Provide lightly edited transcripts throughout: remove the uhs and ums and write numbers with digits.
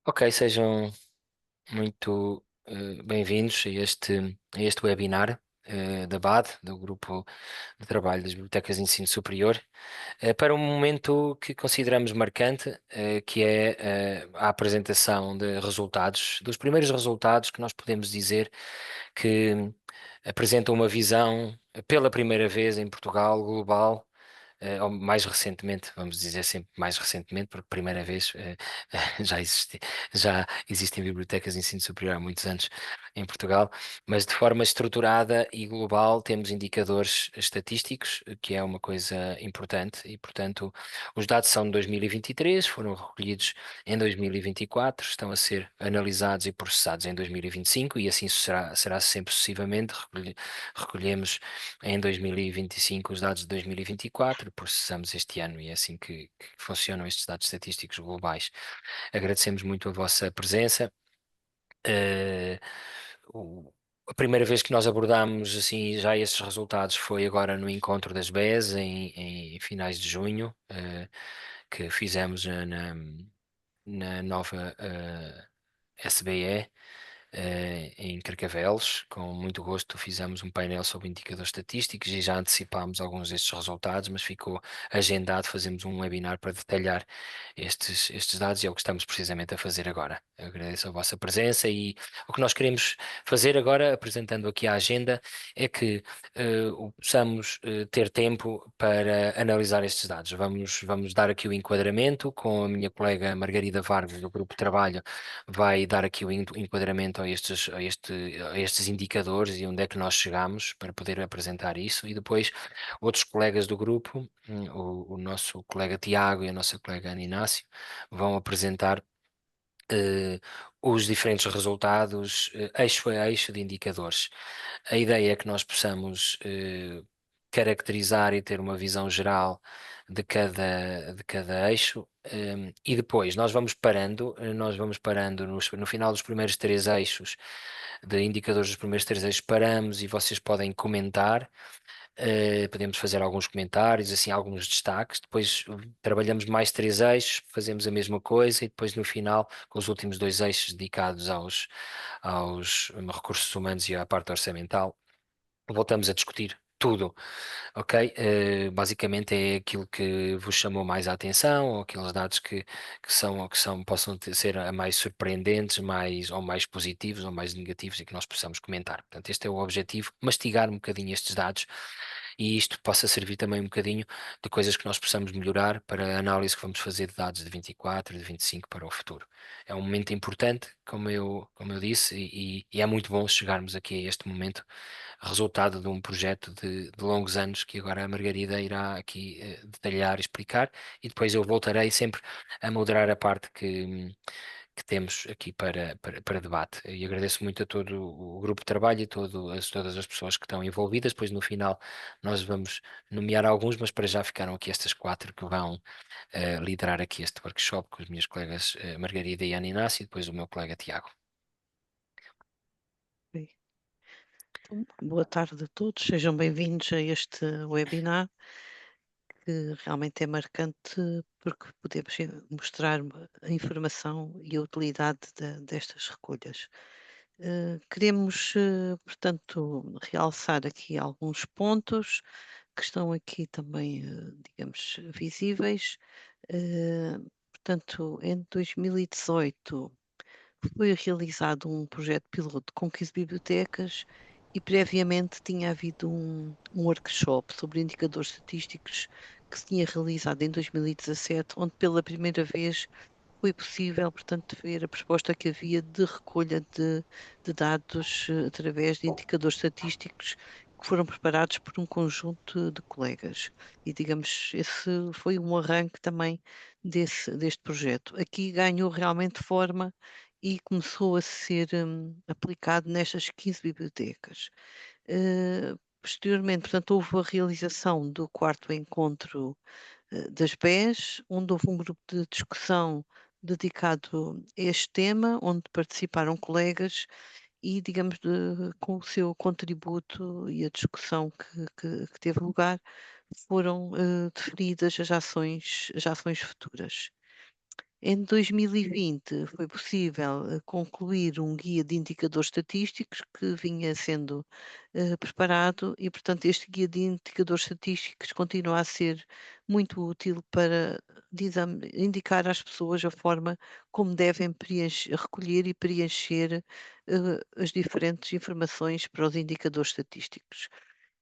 Ok, sejam muito bem-vindos a este webinar da BAD, do Grupo de Trabalho das Bibliotecas de Ensino Superior, para um momento que consideramos marcante, que é a apresentação de resultados, dos primeiros resultados que nós podemos dizer que apresentam uma visão, pela primeira vez em Portugal, global, ou mais recentemente, vamos dizer sempre mais recentemente, porque primeira vez já existem bibliotecas de ensino superior há muitos anos em Portugal, mas de forma estruturada e global temos indicadores estatísticos, que é uma coisa importante, e portanto os dados são de 2023, foram recolhidos em 2024, estão a ser analisados e processados em 2025 e assim será sempre sucessivamente. Recolhemos em 2025 os dados de 2024, processamos este ano e é assim que funcionam estes dados estatísticos globais. Agradecemos muito a vossa presença. Eh, a primeira vez que nós abordámos assim, já estes resultados foi agora no encontro das BES, em finais de junho, que fizemos na nova SBE, em Carcavelos. Com muito gosto fizemos um painel sobre indicadores estatísticos e já antecipámos alguns destes resultados, mas ficou agendado fazermos um webinar para detalhar estes dados e é o que estamos precisamente a fazer agora. Eu agradeço a vossa presença e o que nós queremos fazer agora, apresentando aqui a agenda, é que possamos ter tempo para analisar estes dados. Vamos dar aqui o enquadramento com a minha colega Margarida Vargas, do Grupo de Trabalho, vai dar aqui o enquadramento a estes indicadores e onde é que nós chegamos para poder apresentar isso, e depois outros colegas do grupo, o nosso colega Tiago e a nossa colega Ana Inácio, vão apresentar eh, os diferentes resultados, eixo a eixo de indicadores. A ideia é que nós possamos caracterizar e ter uma visão geral de cada eixo, e depois nós vamos parando no final dos primeiros três eixos, de indicadores dos primeiros três eixos, paramos e vocês podem comentar. Podemos fazer alguns comentários, assim, alguns destaques. Depois trabalhamos mais três eixos, fazemos a mesma coisa e depois no final, com os últimos dois eixos dedicados aos recursos humanos e à parte orçamental, voltamos a discutir tudo, ok? Basicamente é aquilo que vos chamou mais a atenção, ou aqueles dados possam ser mais surpreendentes, ou mais positivos, ou mais negativos, e que nós possamos comentar. Portanto, este é o objetivo, mastigar um bocadinho estes dados, e isto possa servir também um bocadinho de coisas que nós possamos melhorar para a análise que vamos fazer de dados de 24 e de 25 para o futuro. É um momento importante, como eu disse, e é muito bom chegarmos aqui a este momento, resultado de um projeto de longos anos, que agora a Margarida irá aqui detalhar e explicar, e depois eu voltarei sempre a moderar a parte que temos aqui para debate. E agradeço muito a todo o grupo de trabalho e todas as pessoas que estão envolvidas. Depois, no final, nós vamos nomear alguns, mas para já ficaram aqui estas quatro que vão liderar aqui este workshop, com as minhas colegas Margarida e Ana Inácio, e depois o meu colega Tiago. Ok. Então, boa tarde a todos, sejam bem-vindos a este webinar, que realmente é marcante porque podemos mostrar a informação e a utilidade destas recolhas. Queremos, portanto, realçar aqui alguns pontos que estão aqui também, digamos, visíveis. Eh, Portanto, em 2018 foi realizado um projeto piloto com 15 bibliotecas e previamente tinha havido um workshop sobre indicadores estatísticos que se tinha realizado em 2017, onde pela primeira vez foi possível, portanto, ver a proposta que havia de recolha de dados através de indicadores estatísticos que foram preparados por um conjunto de colegas. E, digamos, esse foi um arranque também deste projeto. Aqui ganhou realmente forma e começou a ser aplicado nestas 15 bibliotecas. Posteriormente, portanto, houve a realização do quarto encontro das BES, onde houve um grupo de discussão dedicado a este tema, onde participaram colegas e, digamos, com o seu contributo e a discussão que teve lugar, foram, definidas as ações futuras. Em 2020 foi possível, concluir um guia de indicadores estatísticos que vinha sendo, preparado e, portanto, este guia de indicadores estatísticos continua a ser muito útil para indicar às pessoas a forma como devem recolher e preencher, as diferentes informações para os indicadores estatísticos.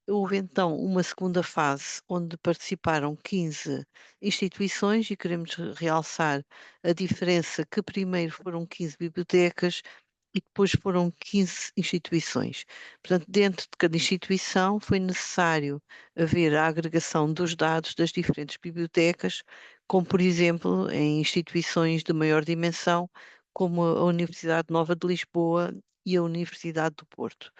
Houve então uma segunda fase onde participaram 15 instituições e queremos realçar a diferença que primeiro foram 15 bibliotecas e depois foram 15 instituições. Portanto, dentro de cada instituição foi necessário haver a agregação dos dados das diferentes bibliotecas, como por exemplo em instituições de maior dimensão, como a Universidade Nova de Lisboa e a Universidade do Porto.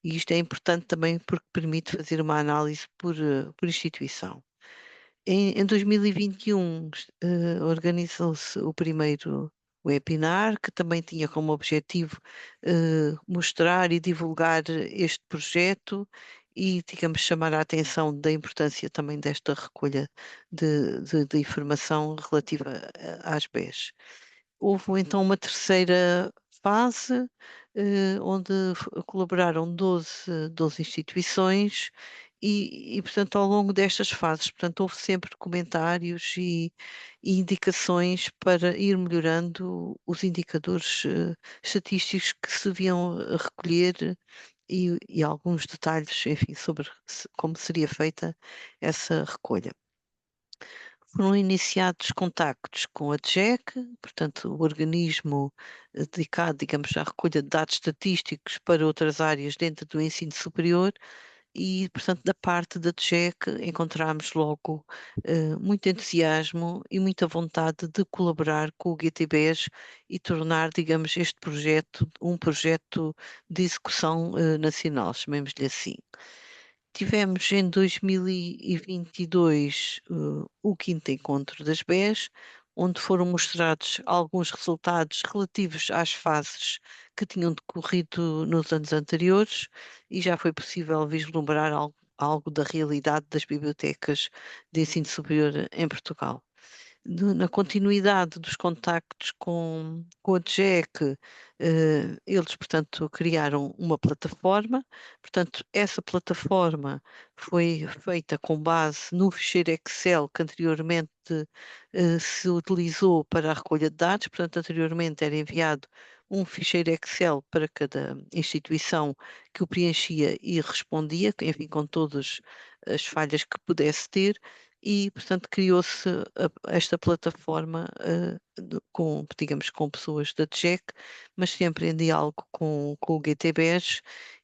E isto é importante também porque permite fazer uma análise por instituição. Em 2021, organizou-se o primeiro webinar, que também tinha como objetivo, mostrar e divulgar este projeto e, digamos, chamar a atenção da importância também desta recolha de informação relativa às BES. Houve então uma terceira fase, onde colaboraram 12 instituições portanto, ao longo destas fases, portanto, houve sempre comentários e indicações para ir melhorando os indicadores, estatísticos que se deviam recolher e alguns detalhes, enfim, sobre como seria feita essa recolha. Foram iniciados contactos com a DGEC, portanto, o organismo, dedicado, digamos, à recolha de dados estatísticos para outras áreas dentro do ensino superior e, portanto, da parte da DGEC encontramos logo, muito entusiasmo e muita vontade de colaborar com o GTBES e tornar, digamos, este projeto um projeto de execução, nacional, chamemos-lhe assim. Tivemos em 2022, o quinto encontro das BES, onde foram mostrados alguns resultados relativos às fases que tinham decorrido nos anos anteriores e já foi possível vislumbrar algo da realidade das bibliotecas de ensino superior em Portugal. Na continuidade dos contactos com a DGEC, eles, portanto, criaram uma plataforma. Portanto, essa plataforma foi feita com base no ficheiro Excel que anteriormente, se utilizou para a recolha de dados. Portanto, anteriormente era enviado um ficheiro Excel para cada instituição que o preenchia e respondia, enfim, com todas as falhas que pudesse ter e, portanto, criou-se esta plataforma, com, digamos, com pessoas da DGEC, mas sempre em diálogo com o GTBES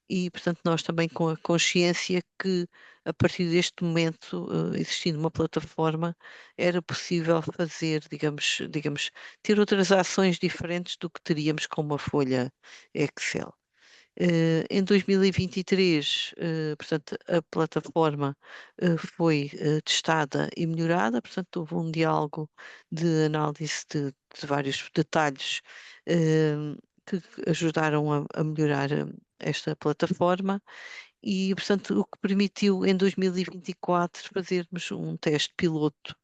e, portanto, nós também com a consciência que a partir deste momento, existindo uma plataforma, era possível fazer, digamos, ter outras ações diferentes do que teríamos com uma folha Excel. Em 2023, portanto, a plataforma, foi, testada e melhorada, portanto, houve um diálogo de análise de vários detalhes, eh, que ajudaram a melhorar, esta plataforma e, portanto, o que permitiu em 2024 fazermos um teste piloto,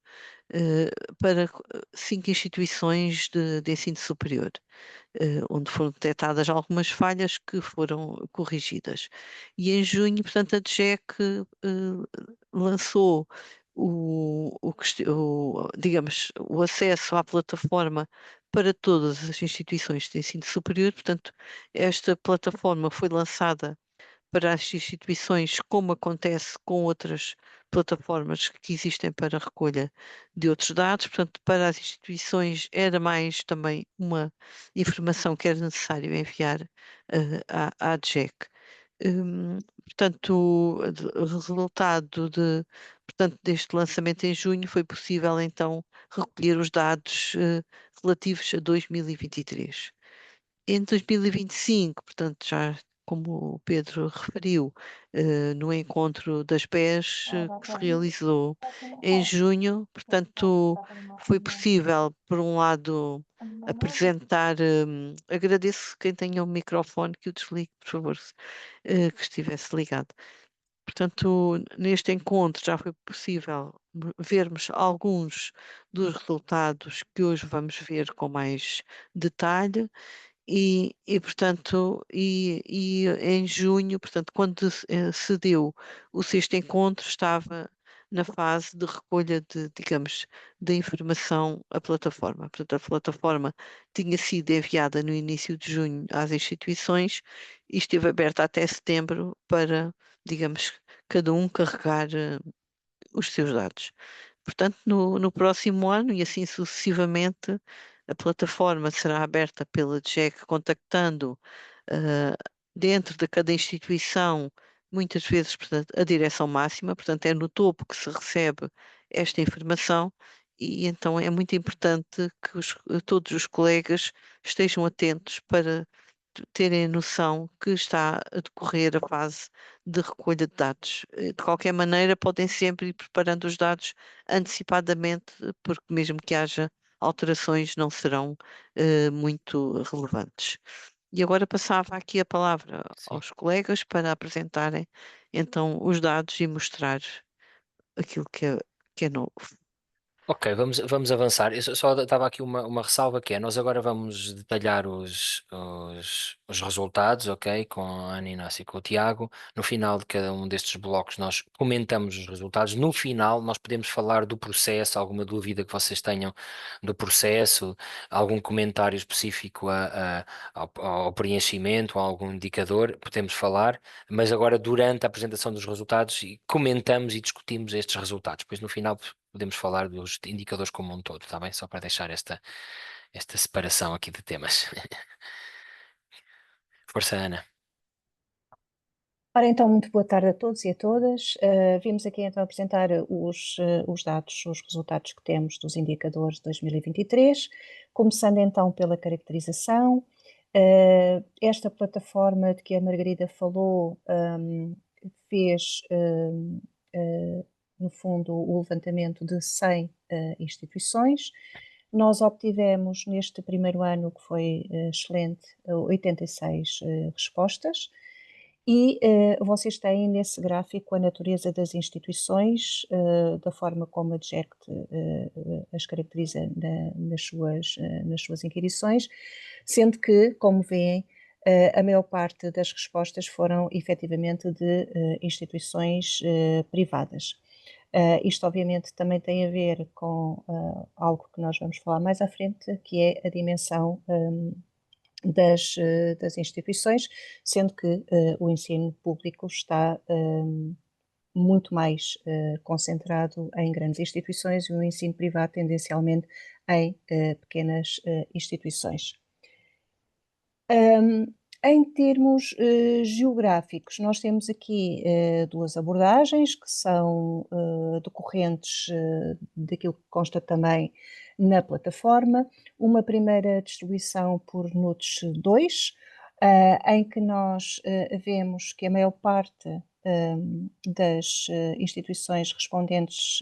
eh, para 5 instituições de ensino superior, onde foram detectadas algumas falhas que foram corrigidas. E em junho, portanto, a DGEC, lançou digamos, o acesso à plataforma para todas as instituições de ensino superior. Portanto, esta plataforma foi lançada para as instituições, como acontece com outras plataformas que existem para a recolha de outros dados. Portanto, para as instituições era mais também uma informação que era necessário enviar, à DGEC. Portanto, o resultado portanto, deste lançamento em junho foi possível então recolher os dados, relativos a 2023. Em 2025, portanto, já como o Pedro referiu, no encontro das PES, que se realizou em junho, portanto, foi possível, por um lado, apresentar, agradeço quem tenha o microfone que o desligue, por favor, que estivesse ligado. Portanto, neste encontro já foi possível vermos alguns dos resultados que hoje vamos ver com mais detalhe. Portanto, em junho, portanto, quando se deu o sexto encontro, estava na fase de recolha de, digamos, de informação à plataforma. Portanto, a plataforma tinha sido enviada no início de junho às instituições e esteve aberta até setembro para, digamos, cada um carregar os seus dados. Portanto, no próximo ano e assim sucessivamente, a plataforma será aberta pela DGEC, contactando ah, dentro de cada instituição, muitas vezes, portanto, a direção máxima, portanto, é no topo que se recebe esta informação. E então é muito importante que todos os colegas estejam atentos para terem noção que está a decorrer a fase de recolha de dados. De qualquer maneira, podem sempre ir preparando os dados antecipadamente, porque mesmo que haja alterações, não serão muito relevantes. E agora passava aqui a palavra Sim. aos colegas para apresentarem então os dados e mostrar aquilo que é novo. Ok, vamos avançar. Eu só estava aqui uma ressalva que é, nós agora vamos detalhar os resultados, ok, com a Ana Inácio e com o Tiago. No final de cada um destes blocos nós comentamos os resultados. No final nós podemos falar do processo, alguma dúvida que vocês tenham do processo, algum comentário específico ao preenchimento, a algum indicador, podemos falar, mas agora durante a apresentação dos resultados comentamos e discutimos estes resultados. Depois no final podemos falar dos indicadores como um todo, está bem? Só para deixar esta separação aqui de temas. Força, Ana. Ora, então, muito boa tarde a todos e a todas. Vimos aqui então apresentar os dados, os resultados que temos dos indicadores de 2023, começando então pela caracterização. Esta plataforma de que a Margarida falou fez, no fundo, o levantamento de 100 instituições. Nós obtivemos neste primeiro ano, que foi excelente, 86 respostas. E vocês têm nesse gráfico a natureza das instituições, da forma como a DGECT as caracteriza nas suas inquirições, sendo que, como veem, a maior parte das respostas foram efetivamente de instituições privadas. Isto, obviamente, também tem a ver com algo que nós vamos falar mais à frente, que é a dimensão das instituições, sendo que o ensino público está muito mais concentrado em grandes instituições e o ensino privado tendencialmente em pequenas instituições. Em termos geográficos, nós temos aqui duas abordagens que são decorrentes daquilo que consta também na plataforma. Uma primeira distribuição por NUTS 2, em que nós vemos que a maior parte das instituições respondentes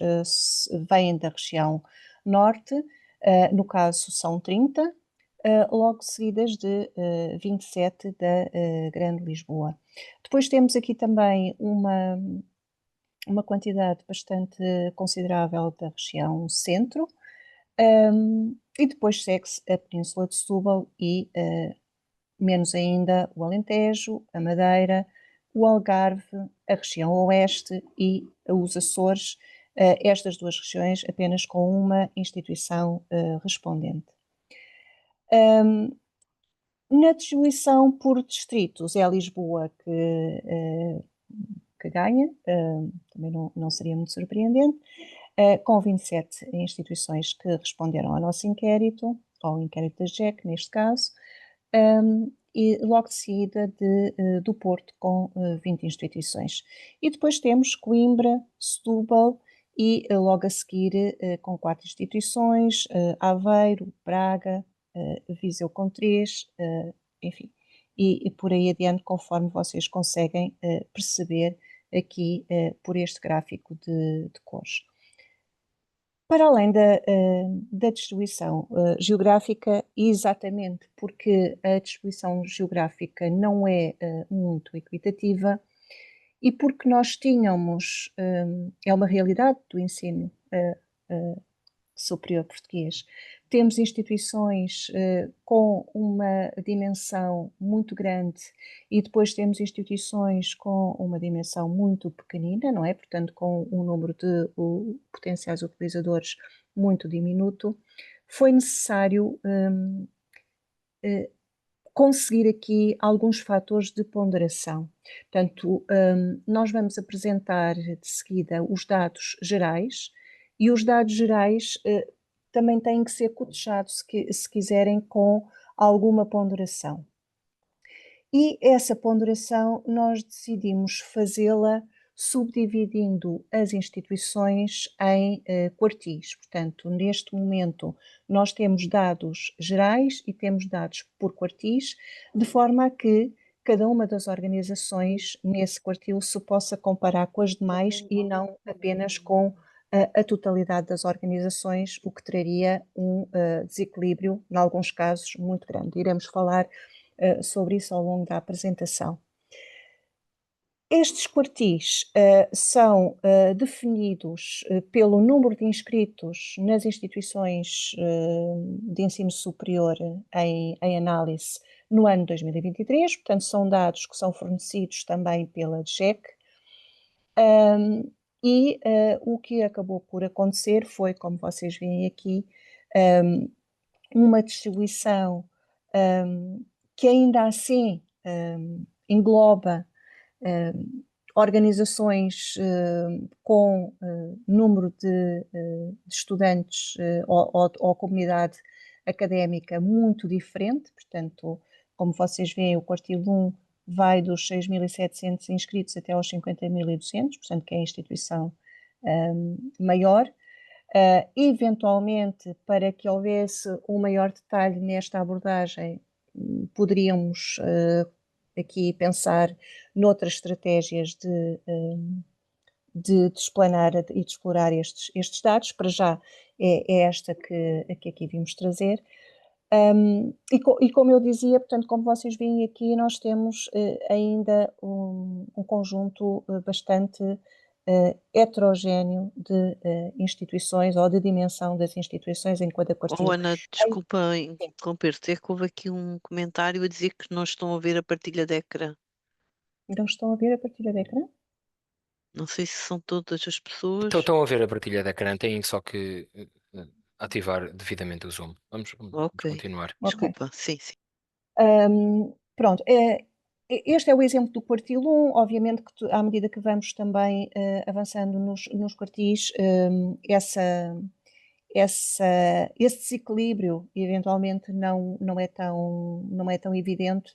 vêm da região norte, no caso são 30, logo seguidas de 27 da Grande Lisboa. Depois temos aqui também uma quantidade bastante considerável da região centro, e depois segue-se a Península de Setúbal e menos ainda o Alentejo, a Madeira, o Algarve, a região oeste e os Açores, estas duas regiões apenas com uma instituição respondente. Na distribuição por distritos é Lisboa que ganha, também não seria muito surpreendente, com 27 instituições que responderam ao nosso inquérito, ao inquérito da GEC, neste caso, e logo de seguida do Porto, com 20 instituições. E depois temos Coimbra, Setúbal e logo a seguir, com 4 instituições, Aveiro, Braga, Viseu com 3, enfim, e por aí adiante, conforme vocês conseguem perceber aqui por este gráfico de cores. Para além da distribuição geográfica, exatamente porque a distribuição geográfica não é muito equitativa, e porque nós tínhamos, é uma realidade do ensino superior português, temos instituições com uma dimensão muito grande e depois temos instituições com uma dimensão muito pequenina, não é? Portanto, com um número de potenciais utilizadores muito diminuto, foi necessário conseguir aqui alguns fatores de ponderação. Portanto, nós vamos apresentar de seguida os dados gerais e os dados gerais também têm que ser cotejados, se quiserem, com alguma ponderação. E essa ponderação nós decidimos fazê-la subdividindo as instituições em quartis. Portanto, neste momento, nós temos dados gerais e temos dados por quartis, de forma a que cada uma das organizações nesse quartil se possa comparar com as demais e não apenas com a totalidade das organizações, o que traria um desequilíbrio, em alguns casos, muito grande. Iremos falar sobre isso ao longo da apresentação. Estes quartis são definidos pelo número de inscritos nas instituições de ensino superior em análise no ano 2023, portanto são dados que são fornecidos também pela DGEC, e o que acabou por acontecer foi, como vocês veem aqui, uma distribuição que ainda assim engloba organizações com número de estudantes ou comunidade académica muito diferente, portanto, como vocês veem, o quartil 1 vai dos 6.700 inscritos até aos 50.200, portanto, que é a instituição maior. Eventualmente, para que houvesse um maior detalhe nesta abordagem, poderíamos aqui pensar noutras estratégias de explanar e de explorar estes dados. Para já é esta que aqui vimos trazer. E como eu dizia, portanto, como vocês veem aqui, nós temos ainda um conjunto bastante heterogéneo de instituições ou de dimensão das instituições em cada quartil. Ana, desculpa interromper-te, é que houve aqui um comentário a dizer que não estão a ver a partilha de ecrã. Não estão a ver a partilha de ecrã? Não sei se são todas as pessoas. Então, estão a ver a partilha da ecrã, têm só que ativar devidamente o Zoom. Vamos continuar. Desculpa, sim. Pronto, este é o exemplo do quartil 1, obviamente que à medida que vamos também avançando nos quartis, esse desequilíbrio eventualmente não é tão evidente.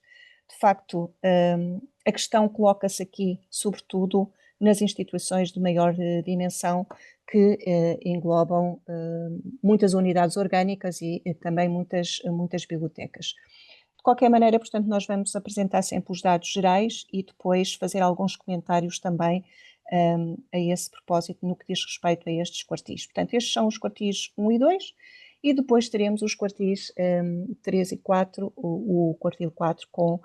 De facto, a questão coloca-se aqui, sobretudo, nas instituições de maior dimensão, que englobam muitas unidades orgânicas e também muitas bibliotecas. De qualquer maneira, portanto, nós vamos apresentar sempre os dados gerais e depois fazer alguns comentários também a esse propósito no que diz respeito a estes quartis. Portanto, estes são os quartis 1 e 2 e depois teremos os quartis 3 e 4, o quartil 4 com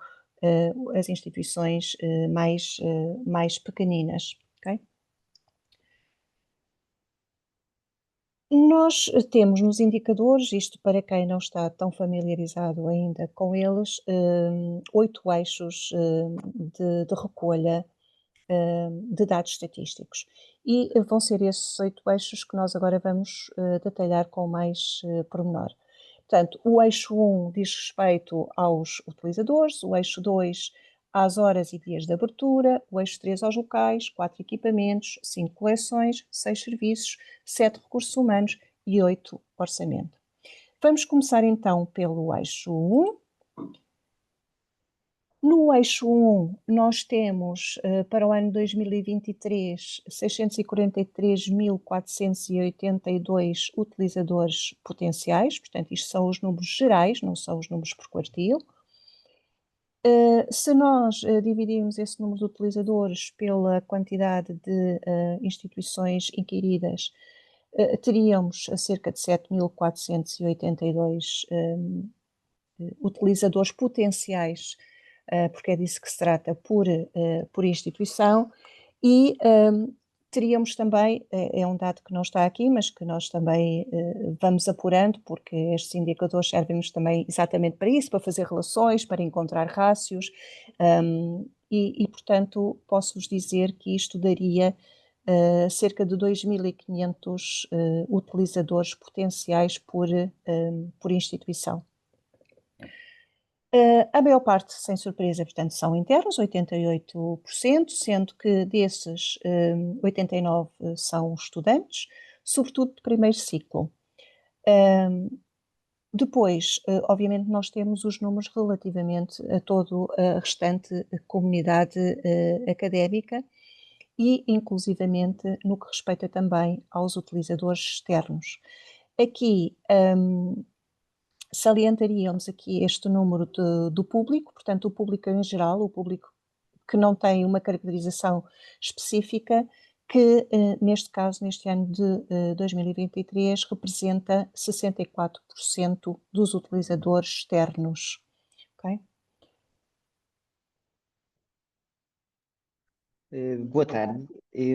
as instituições mais pequeninas. Okay? Nós temos nos indicadores, isto para quem não está tão familiarizado ainda com eles, 8 eixos de recolha de dados estatísticos. E vão ser esses 8 eixos que nós agora vamos detalhar com mais pormenor. Portanto, o eixo 1 diz respeito aos utilizadores, o eixo 2 às horas e dias de abertura, o eixo 3 aos locais, 4 equipamentos, 5 coleções, 6 serviços, 7 recursos humanos e 8 orçamento. Vamos começar então pelo eixo 1. No eixo 1, nós temos para o ano 2023 643.482 utilizadores potenciais, portanto, isto são os números gerais, não são os números por quartil. Se nós dividirmos esse número de utilizadores pela quantidade de instituições inquiridas, teríamos cerca de 7.482 utilizadores potenciais, porque é disso que se trata por instituição, E teríamos também, é um dado que não está aqui, mas que nós também vamos apurando, porque estes indicadores servem-nos também exatamente para isso, para fazer relações, para encontrar rácios, portanto, posso-vos dizer que isto daria cerca de 2.500 utilizadores potenciais por instituição. A maior parte, sem surpresa, portanto, são internos, 88%, sendo que desses 89% são estudantes, sobretudo de primeiro ciclo. Depois, obviamente, nós temos os números relativamente a toda a restante comunidade académica e, inclusivamente, no que respeita também aos utilizadores externos. Aqui, salientaríamos aqui este número do público, portanto, o público em geral, o público que não tem uma caracterização específica, que neste caso, neste ano de 2023, representa 64% dos utilizadores externos. Okay? Boa tarde.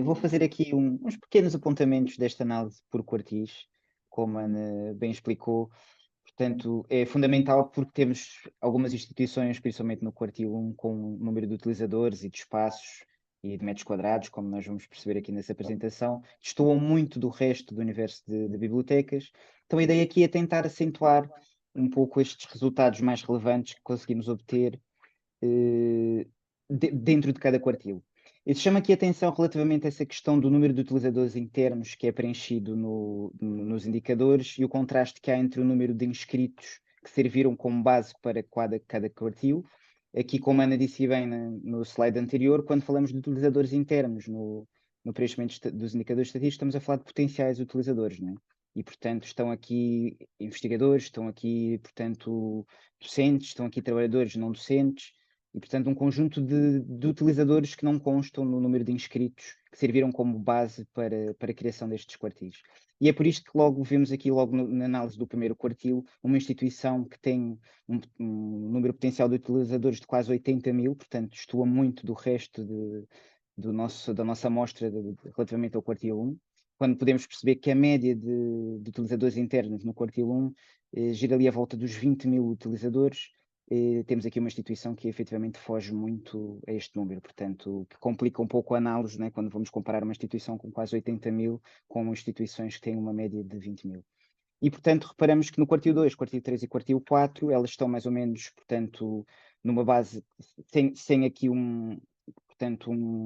Vou fazer aqui uns pequenos apontamentos desta análise por quartis, como a Ana bem explicou. Portanto, é fundamental porque temos algumas instituições, principalmente no quartil 1, com um número de utilizadores e de espaços e de metros quadrados, como nós vamos perceber aqui nessa apresentação, destoam muito do resto do universo de bibliotecas. Então, a ideia aqui é tentar acentuar um pouco estes resultados mais relevantes que conseguimos obter dentro de cada quartil. Isso chama aqui a atenção relativamente a essa questão do número de utilizadores internos que é preenchido nos indicadores e o contraste que há entre o número de inscritos que serviram como base para cada quartil. Aqui, como a Ana disse bem no slide anterior, quando falamos de utilizadores internos no preenchimento dos indicadores estatísticos, estamos a falar de potenciais utilizadores, não é? E, portanto, estão aqui investigadores, estão aqui, portanto, docentes, estão aqui trabalhadores não docentes, e, portanto, um conjunto de utilizadores que não constam no número de inscritos que serviram como base para a criação destes quartis. E é por isto que logo vemos aqui, na análise do primeiro quartil, uma instituição que tem um número potencial de utilizadores de quase 80.000, portanto, destoa muito do resto da nossa amostra relativamente ao quartil 1, quando podemos perceber que a média de utilizadores internos no quartil 1 gira ali à volta dos 20.000 utilizadores. Temos aqui uma instituição que efetivamente foge muito a este número, portanto, que complica um pouco a análise, né, quando vamos comparar uma instituição com quase 80.000 com instituições que têm uma média de 20.000. E, portanto, reparamos que no quartil 2, quartil 3 e quartil 4, elas estão mais ou menos, portanto, numa base, sem aqui um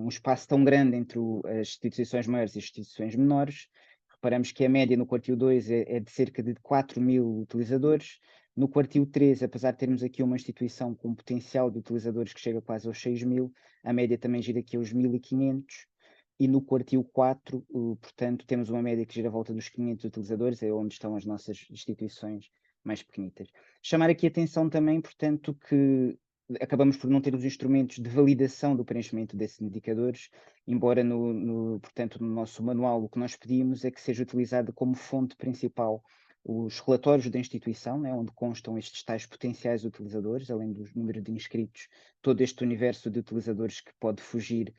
espaço tão grande entre as instituições maiores e as instituições menores. Reparamos que a média no quartil 2 é de cerca de 4.000 utilizadores. No quartil 3, apesar de termos aqui uma instituição com um potencial de utilizadores que chega quase aos 6.000, a média também gira aqui aos 1.500. E no quartil 4, portanto, temos uma média que gira à volta dos 500 utilizadores, é onde estão as nossas instituições mais pequenitas. Chamar aqui a atenção também, portanto, que acabamos por não ter os instrumentos de validação do preenchimento desses indicadores, embora portanto, no nosso manual o que nós pedimos é que seja utilizado como fonte principal os relatórios da instituição, né, onde constam estes tais potenciais utilizadores, além do número de inscritos, todo este universo de utilizadores que pode fugir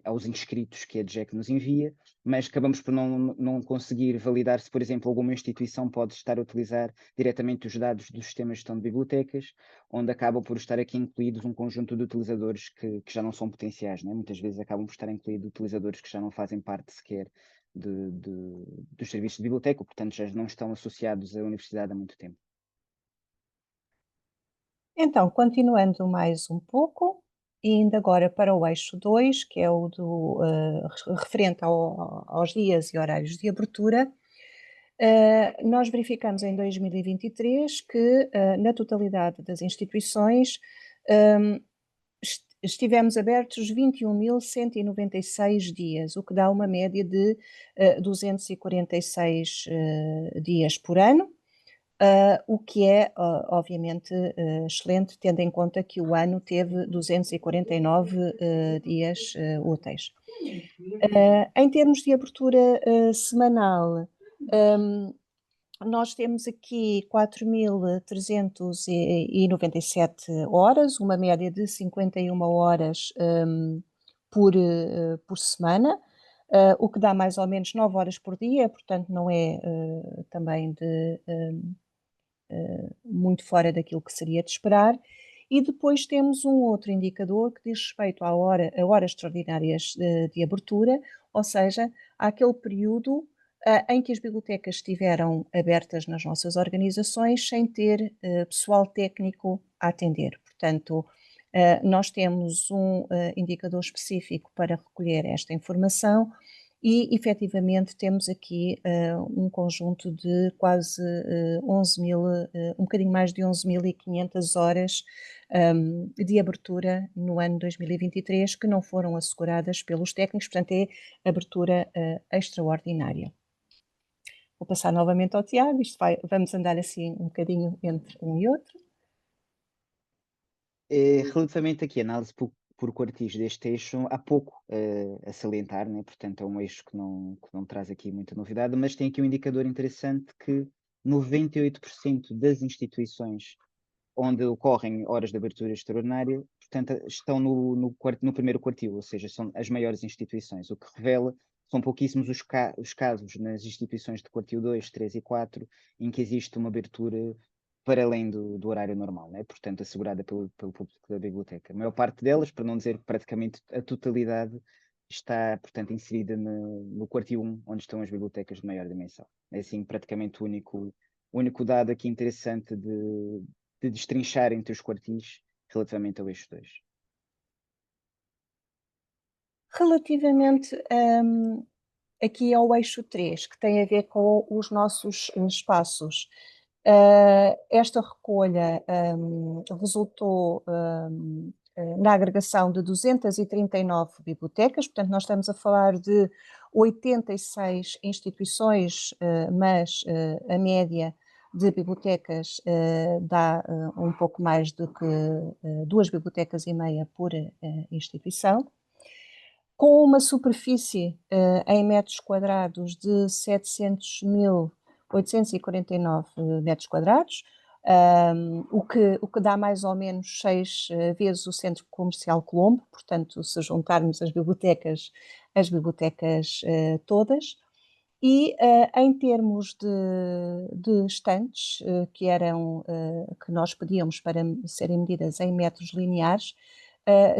aos inscritos que a DGEC nos envia, mas acabamos por não conseguir validar se, por exemplo, alguma instituição pode estar a utilizar diretamente os dados dos sistemas de gestão de bibliotecas, onde acabam por estar aqui incluídos um conjunto de utilizadores que já não são potenciais, né? Muitas vezes acabam por estar incluídos utilizadores que já não fazem parte sequer dos serviços de biblioteca, portanto já não estão associados à universidade há muito tempo. Então, continuando mais um pouco, e indo agora para o eixo 2, que é o referente aos dias e horários de abertura, nós verificamos em 2023 que na totalidade das instituições estivemos abertos 21.196 dias, o que dá uma média de 246 dias por ano. O que é, obviamente, excelente, tendo em conta que o ano teve 249 dias úteis. Em termos de abertura semanal, nós temos aqui 4.397 horas, uma média de 51 horas por semana, o que dá mais ou menos 9 horas por dia, portanto não é também muito fora daquilo que seria de esperar. E depois temos um outro indicador que diz respeito a horas extraordinárias de abertura, ou seja, àquele período em que as bibliotecas estiveram abertas nas nossas organizações sem ter pessoal técnico a atender. Portanto, nós temos um indicador específico para recolher esta informação e, efetivamente, temos aqui um conjunto de quase 11 mil, um bocadinho mais de 11.500 horas de abertura no ano 2023 que não foram asseguradas pelos técnicos, portanto é abertura extraordinária. Vou passar novamente ao Tiago, vamos andar assim um bocadinho entre um e outro. Relativamente aqui, a análise por quartis deste eixo, há pouco a salientar, né? Portanto é um eixo que não traz aqui muita novidade, mas tem aqui um indicador interessante que 98% das instituições onde ocorrem horas de abertura extraordinária, portanto, estão no primeiro quartil, ou seja, são as maiores instituições, o que revela que são pouquíssimos os casos nas instituições de quartil 2, 3 e 4 em que existe uma abertura para além do horário normal, né? Portanto, assegurada pelo público da biblioteca. A maior parte delas, para não dizer praticamente a totalidade, está, portanto, inserida no quartil 1, onde estão as bibliotecas de maior dimensão. É assim praticamente o único dado aqui interessante de destrinchar entre os quartis relativamente ao eixo 2. Relativamente aqui ao eixo 3, que tem a ver com os nossos espaços, esta recolha resultou na agregação de 239 bibliotecas, portanto nós estamos a falar de 86 instituições, mas a média de bibliotecas dá um pouco mais do que 2 bibliotecas e meia por instituição, com uma superfície em metros quadrados de 700.849 metros quadrados, o que dá mais ou menos 6 vezes o Centro Comercial Colombo, portanto, se juntarmos as bibliotecas todas. E em termos de estantes, que nós pedíamos para serem medidas em metros lineares,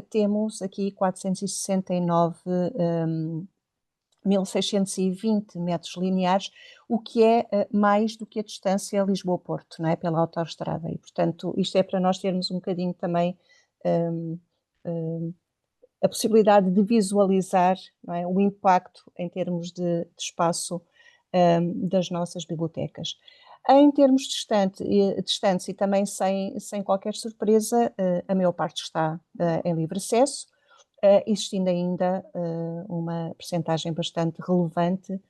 temos aqui 469.620 metros lineares, o que é mais do que a distância Lisboa-Porto, não é? Pela autoestrada. E, portanto, isto é para nós termos um bocadinho também a possibilidade de visualizar, não é, o impacto em termos de espaço das nossas bibliotecas. Em termos de estantes e também sem qualquer surpresa, a maior parte está em livre acesso, existindo ainda uma percentagem bastante relevante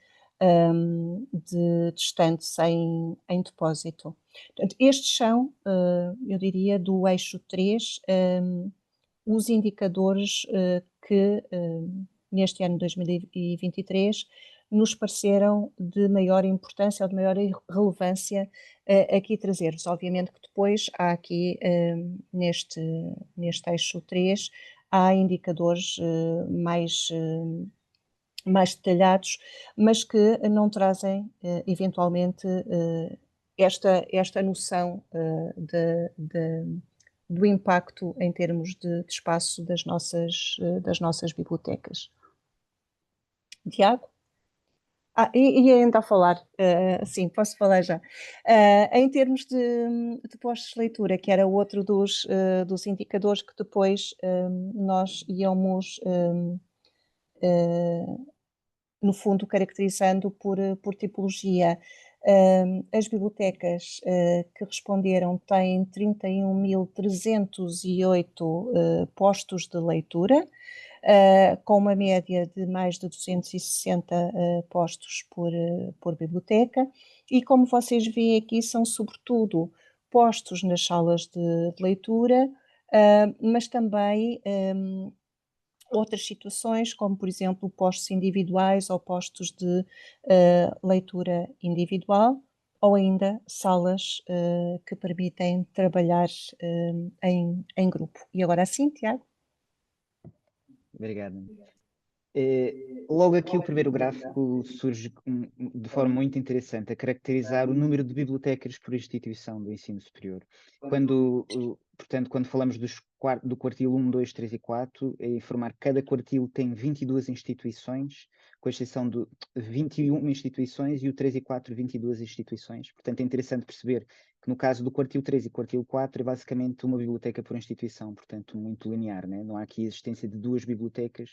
de estantes em depósito. Portanto, estes são, eu diria, do eixo 3, os indicadores que neste ano de 2023 nos pareceram de maior importância ou de maior relevância aqui trazer-vos. Obviamente que depois há aqui neste eixo 3 há indicadores mais detalhados, mas que não trazem eventualmente esta noção do impacto em termos de espaço das nossas bibliotecas. Tiago? E ainda a falar, sim, posso falar já. Em termos de postos de leitura, que era outro dos indicadores que depois nós íamos, no fundo, caracterizando por tipologia. As bibliotecas que responderam têm 31.308 postos de leitura, com uma média de mais de 260 postos por biblioteca, e como vocês veem aqui, são sobretudo postos nas salas de leitura, mas também outras situações, como por exemplo postos individuais ou postos de leitura individual, ou ainda salas que permitem trabalhar em grupo. E agora sim, Tiago? Obrigado. Logo aqui o primeiro gráfico surge de forma muito interessante a caracterizar o número de bibliotecas por instituição do ensino superior. Portanto, quando falamos do quartil 1, 2, 3 e 4, é informar que cada quartil tem 22 instituições, com exceção de 21 instituições, e o 3 e 4, 22 instituições. Portanto, é interessante perceber que no caso do quartil 3 e quartil 4 é basicamente uma biblioteca por instituição, portanto muito linear, né? Não há aqui a existência de duas bibliotecas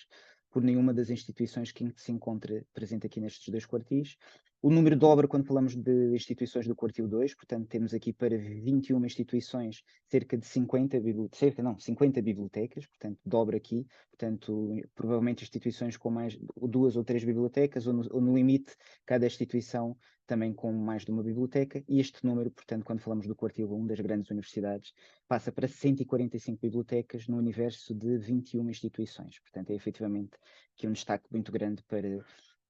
por nenhuma das instituições que se encontra presente aqui nestes dois quartis. O número dobra quando falamos de instituições do quartil 2, portanto temos aqui para 21 instituições cerca de 50 bibliotecas, portanto dobra aqui, portanto provavelmente instituições com mais 2 ou 3 bibliotecas, ou no limite cada instituição também com mais de uma biblioteca, e este número, portanto, quando falamos do quartil 1 das grandes universidades, passa para 145 bibliotecas no universo de 21 instituições. Portanto, é efetivamente aqui um destaque muito grande para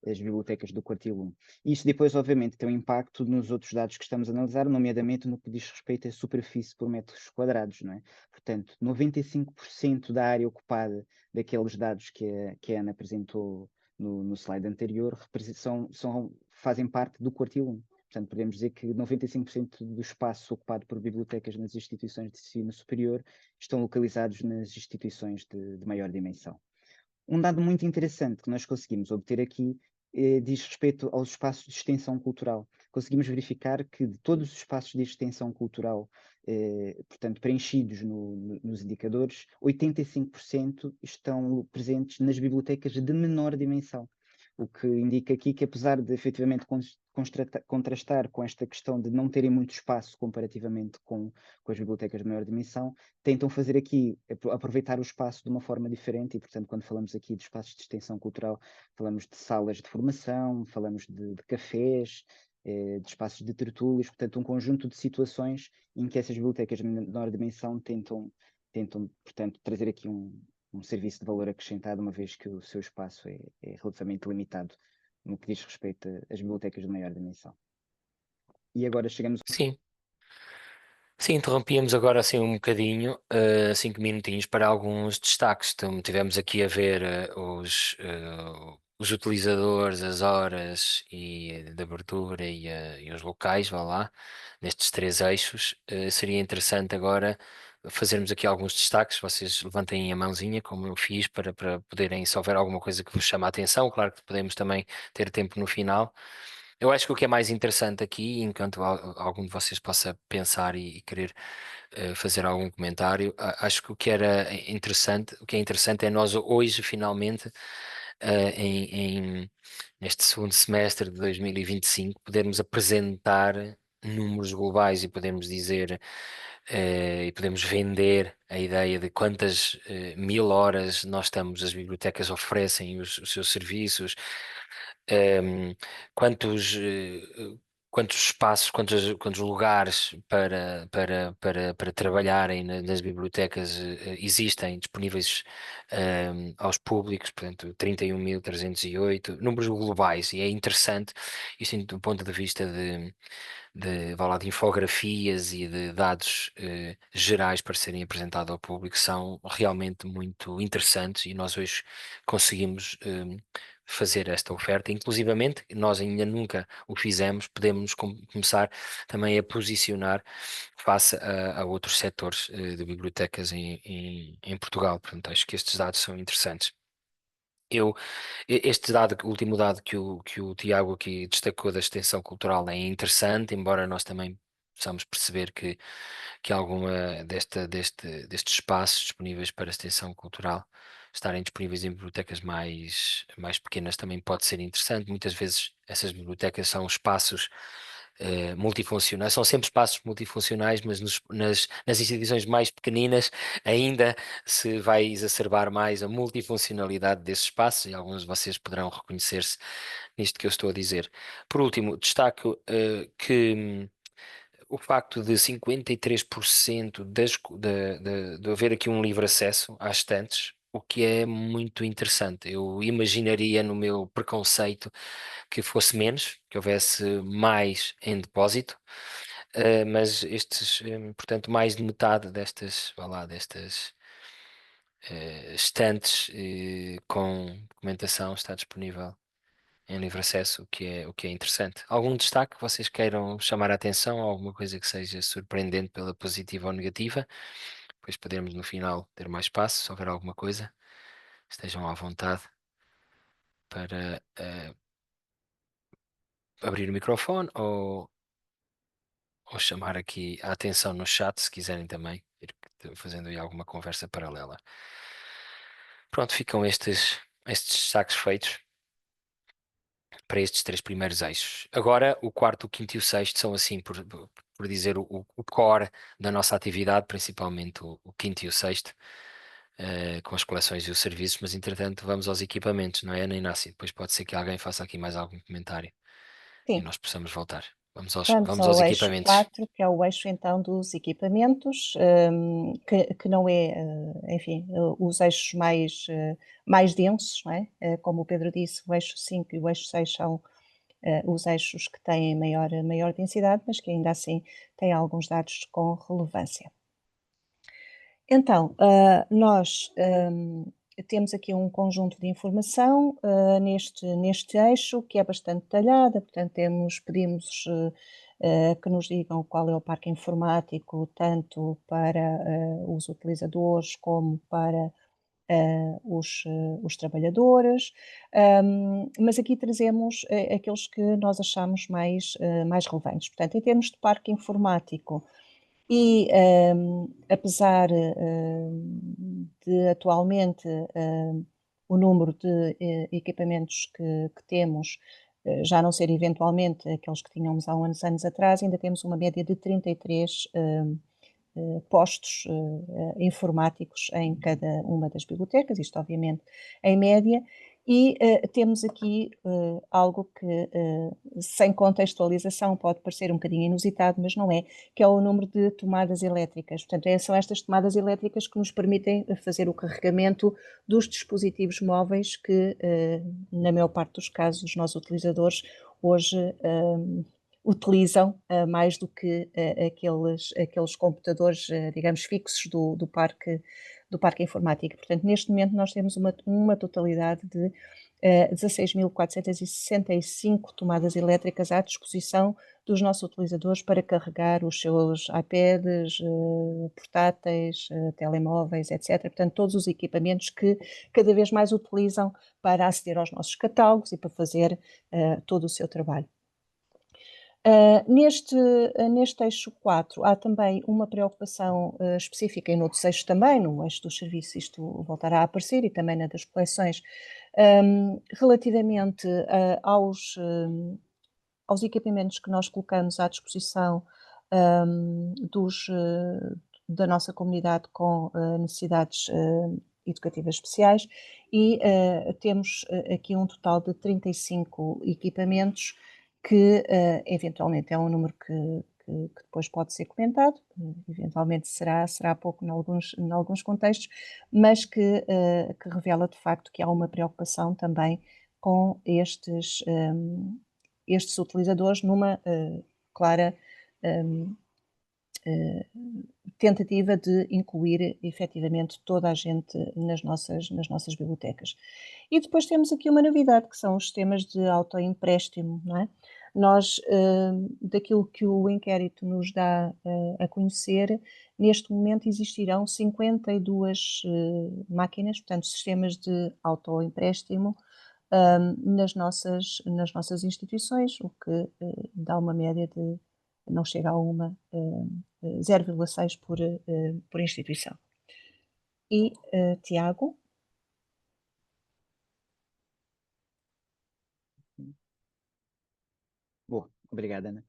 as bibliotecas do quartil 1. Isto depois, obviamente, tem um impacto nos outros dados que estamos a analisar, nomeadamente no que diz respeito à superfície por metros quadrados, não é? Portanto, 95% da área ocupada daqueles dados que a Ana apresentou no slide anterior fazem parte do quartil 1. Portanto, podemos dizer que 95% do espaço ocupado por bibliotecas nas instituições de ensino superior estão localizados nas instituições de maior dimensão. Um dado muito interessante que nós conseguimos obter aqui diz respeito aos espaços de extensão cultural. Conseguimos verificar que de todos os espaços de extensão cultural, portanto, preenchidos nos indicadores, 85% estão presentes nas bibliotecas de menor dimensão. O que indica aqui que, apesar de efetivamente contrastar com esta questão de não terem muito espaço comparativamente com as bibliotecas de maior dimensão, tentam fazer aqui, aproveitar o espaço de uma forma diferente, e portanto quando falamos aqui de espaços de extensão cultural, falamos de salas de formação, falamos de cafés, de espaços de tertúlias, portanto um conjunto de situações em que essas bibliotecas de menor dimensão tentam portanto, trazer aqui um serviço de valor acrescentado, uma vez que o seu espaço é relativamente limitado no que diz respeito às bibliotecas de maior dimensão. E agora chegamos... Sim. Sim, interrompíamos agora assim um bocadinho, 5 minutinhos para alguns destaques. Então, tivemos aqui a ver os utilizadores, as horas de abertura e os locais, vá lá, nestes 3 eixos. Seria interessante agora fazermos aqui alguns destaques. Vocês levantem a mãozinha, como eu fiz, para poderem, se houver alguma coisa que vos chama a atenção. Claro que podemos também ter tempo no final. Eu acho que o que é mais interessante aqui, enquanto algum de vocês possa pensar e querer fazer algum comentário, acho que o que é interessante é nós hoje, finalmente, neste segundo semestre de 2025, podermos apresentar números globais e podemos dizer e podemos vender a ideia de quantas 1000 horas as bibliotecas oferecem os seus serviços, quantos, quantos espaços, quantos lugares para trabalharem nas bibliotecas existem disponíveis aos públicos, portanto 31.308 números globais, e é interessante isto do ponto de vista vá lá, de infografias e de dados gerais para serem apresentados ao público, são realmente muito interessantes, e nós hoje conseguimos fazer esta oferta. Inclusivamente, nós ainda nunca o fizemos, podemos começar também a posicionar face a outros setores de bibliotecas em Portugal. Portanto, acho que estes dados são interessantes. Este dado, o último dado que o Tiago aqui destacou da extensão cultural é interessante, embora nós também possamos perceber que alguma destes espaços disponíveis para extensão cultural estarem disponíveis em bibliotecas mais pequenas também pode ser interessante. Muitas vezes essas bibliotecas são espaços multifuncionais, são sempre espaços multifuncionais, mas nas instituições mais pequeninas ainda se vai exacerbar mais a multifuncionalidade desses espaços, e alguns de vocês poderão reconhecer-se nisto que eu estou a dizer. Por último, destaco que o facto de 53% de haver aqui um livre acesso às estantes, o que é muito interessante. Eu imaginaria, no meu preconceito, que fosse menos, que houvesse mais em depósito, mas portanto, mais de metade destas, vá lá, estantes com documentação está disponível em livre acesso, o que é interessante. Algum destaque que vocês queiram chamar a atenção, alguma coisa que seja surpreendente pela positiva ou negativa? Depois podemos no final ter mais espaço, se houver alguma coisa, estejam à vontade para abrir o microfone ou chamar aqui a atenção no chat, se quiserem também, ir fazendo aí alguma conversa paralela. Pronto, ficam estes destaques feitos para estes 3 primeiros eixos. Agora, o quarto, o quinto e o sexto são assim, por dizer, o core da nossa atividade, principalmente o quinto e o sexto, com as coleções e os serviços, mas entretanto vamos aos equipamentos, não é, Ana Inácia? Depois pode ser que alguém faça aqui mais algum comentário e Sim, nós possamos voltar. vamos Vamos aos ao eixo equipamentos. 4, que é o eixo então dos equipamentos, que não é, enfim, os eixos mais densos, não é? Como o Pedro disse, o eixo 5 e o eixo 6 são os eixos que têm maior densidade, mas que ainda assim têm alguns dados com relevância. Então, nós temos aqui um conjunto de informação neste eixo que é bastante detalhada, portanto pedimos que nos digam qual é o parque informático, tanto para os utilizadores como para os trabalhadores, mas aqui trazemos aqueles que nós achamos mais relevantes. Portanto, em termos de parque informático, e apesar de atualmente o número de equipamentos que temos já não ser eventualmente aqueles que tínhamos há uns anos atrás, ainda temos uma média de 33 postos informáticos em cada uma das bibliotecas, isto obviamente em média, e temos aqui algo que, sem contextualização, pode parecer um bocadinho inusitado, mas não é, que é o número de tomadas elétricas. Portanto, são estas tomadas elétricas que nos permitem fazer o carregamento dos dispositivos móveis que, na maior parte dos casos, os nossos utilizadores hoje utilizam mais do que aqueles computadores, digamos, fixos do parque informático. Portanto, neste momento nós temos uma totalidade de 16.465 tomadas elétricas à disposição dos nossos utilizadores para carregar os seus iPads, portáteis, telemóveis, etc. Portanto, todos os equipamentos que cada vez mais utilizam para aceder aos nossos catálogos e para fazer todo o seu trabalho. Neste eixo 4 há também uma preocupação específica e no outro eixo também, no eixo dos serviços isto voltará a aparecer e também na das coleções, relativamente aos equipamentos que nós colocamos à disposição da nossa comunidade com necessidades educativas especiais e temos aqui um total de 35 equipamentos que eventualmente é um número que depois pode ser comentado, eventualmente será pouco em alguns contextos, mas que revela de facto que há uma preocupação também com estes utilizadores numa clara tentativa de incluir efetivamente toda a gente nas nossas bibliotecas. E depois temos aqui uma novidade, que são os sistemas de autoempréstimo, não é? Nós, daquilo que o inquérito nos dá a conhecer, neste momento existirão 52 máquinas, portanto, sistemas de autoempréstimo nas nossas instituições, o que dá uma média de, não chega a 0,6 por instituição. E, Tiago? Boa, obrigada, Ana.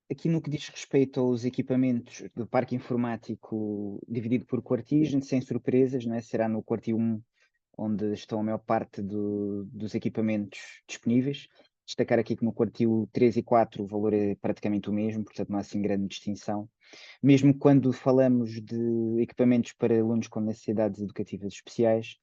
Aqui no que diz respeito aos equipamentos do parque informático dividido por quartis, sem surpresas, não é? Será no quartil 1 onde estão a maior parte dos equipamentos disponíveis. Destacar aqui que no quartil 3 e 4 o valor é praticamente o mesmo, portanto não há assim grande distinção. Mesmo quando falamos de equipamentos para alunos com necessidades educativas especiais,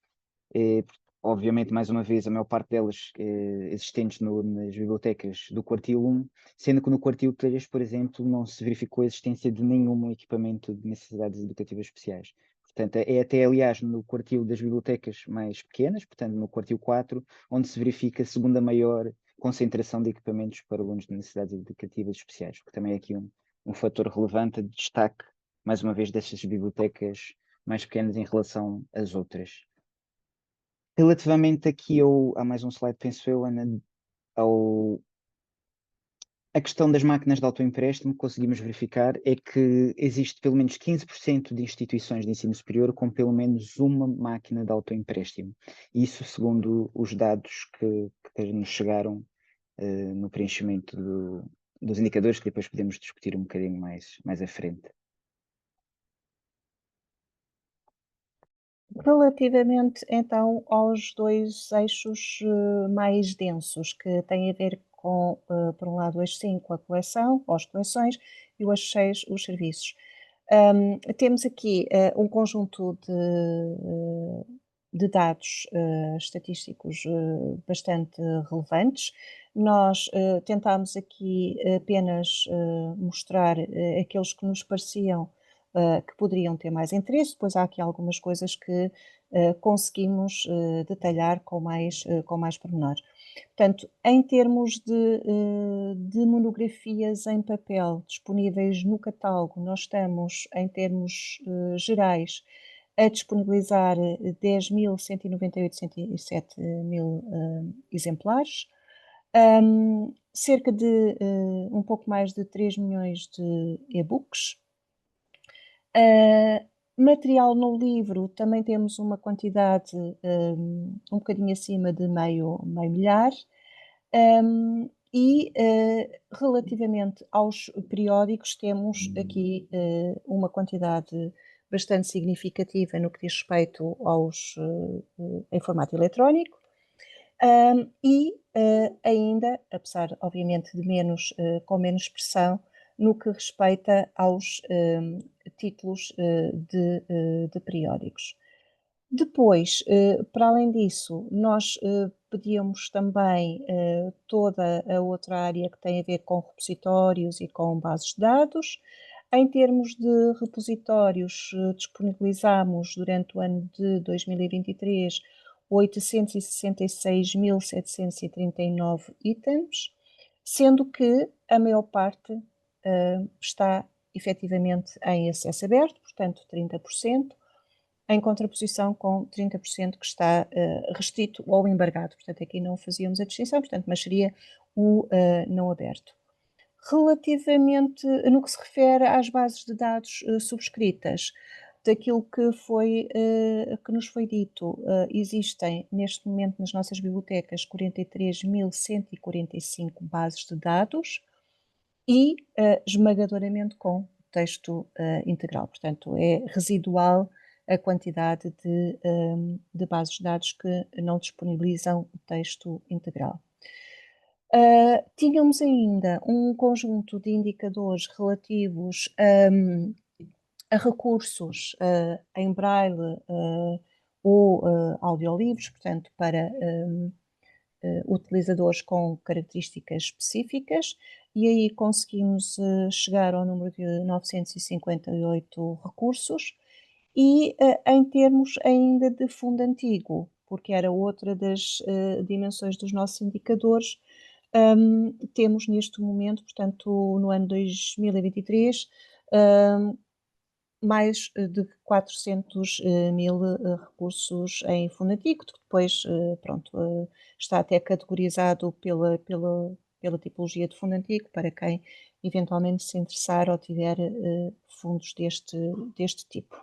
obviamente, mais uma vez, a maior parte delas existentes nas bibliotecas do quartil 1, sendo que no quartil 3, por exemplo, não se verificou a existência de nenhum equipamento de necessidades educativas especiais. Portanto, é até, aliás, no quartil das bibliotecas mais pequenas, portanto, no quartil 4, onde se verifica a segunda maior concentração de equipamentos para alunos de necessidades educativas especiais, porque também é aqui um fator relevante de destaque, mais uma vez, destas bibliotecas mais pequenas em relação às outras. Relativamente aqui há mais um slide, penso eu, Ana, a questão das máquinas de autoempréstimo, conseguimos verificar é que existe pelo menos 15% de instituições de ensino superior com pelo menos uma máquina de autoempréstimo. Isso segundo os dados que nos chegaram no preenchimento dos indicadores, que depois podemos discutir um bocadinho mais à frente. Relativamente então aos dois eixos mais densos, que têm a ver com, por um lado, o eixo 5, a coleção, ou as coleções, e o eixo 6, os serviços. Temos aqui um conjunto de dados estatísticos bastante relevantes. Nós tentámos aqui apenas mostrar aqueles que nos pareciam que poderiam ter mais interesse. Depois há aqui algumas coisas que conseguimos detalhar com mais pormenor. Portanto, em termos de monografias em papel disponíveis no catálogo, nós estamos, em termos gerais, a disponibilizar 10.198,107 mil exemplares, cerca de um pouco mais de 3 milhões de e-books. Material no livro também temos uma quantidade um bocadinho acima de meio milhar. E relativamente aos periódicos, temos aqui uma quantidade bastante significativa no que diz respeito em formato eletrónico. E ainda, apesar obviamente de com menos expressão, no que respeita aos títulos de periódicos. Depois, para além disso, nós pedíamos também toda a outra área que tem a ver com repositórios e com bases de dados. Em termos de repositórios, disponibilizamos durante o ano de 2023 866.739 itens, sendo que a maior parte está efetivamente em acesso aberto, portanto 30%, em contraposição com 30% que está restrito ou embargado. Portanto, aqui não fazíamos a distinção, portanto, mas seria o não aberto. Relativamente, no que se refere às bases de dados subscritas, daquilo que nos foi dito, existem neste momento nas nossas bibliotecas 43.145 bases de dados e esmagadoramente com texto integral. Portanto, é residual a quantidade de bases de dados que não disponibilizam o texto integral. Tínhamos ainda um conjunto de indicadores relativos a recursos em braille ou audiolivros, portanto, para utilizadores com características específicas, e aí conseguimos chegar ao número de 958 recursos. E em termos ainda de fundo antigo, porque era outra das dimensões dos nossos indicadores, temos neste momento, portanto, no ano 2023, mais de 400 mil recursos em fundo antigo, que depois, pronto, está até categorizado pela tipologia de fundo antigo, para quem eventualmente se interessar ou tiver fundos deste tipo.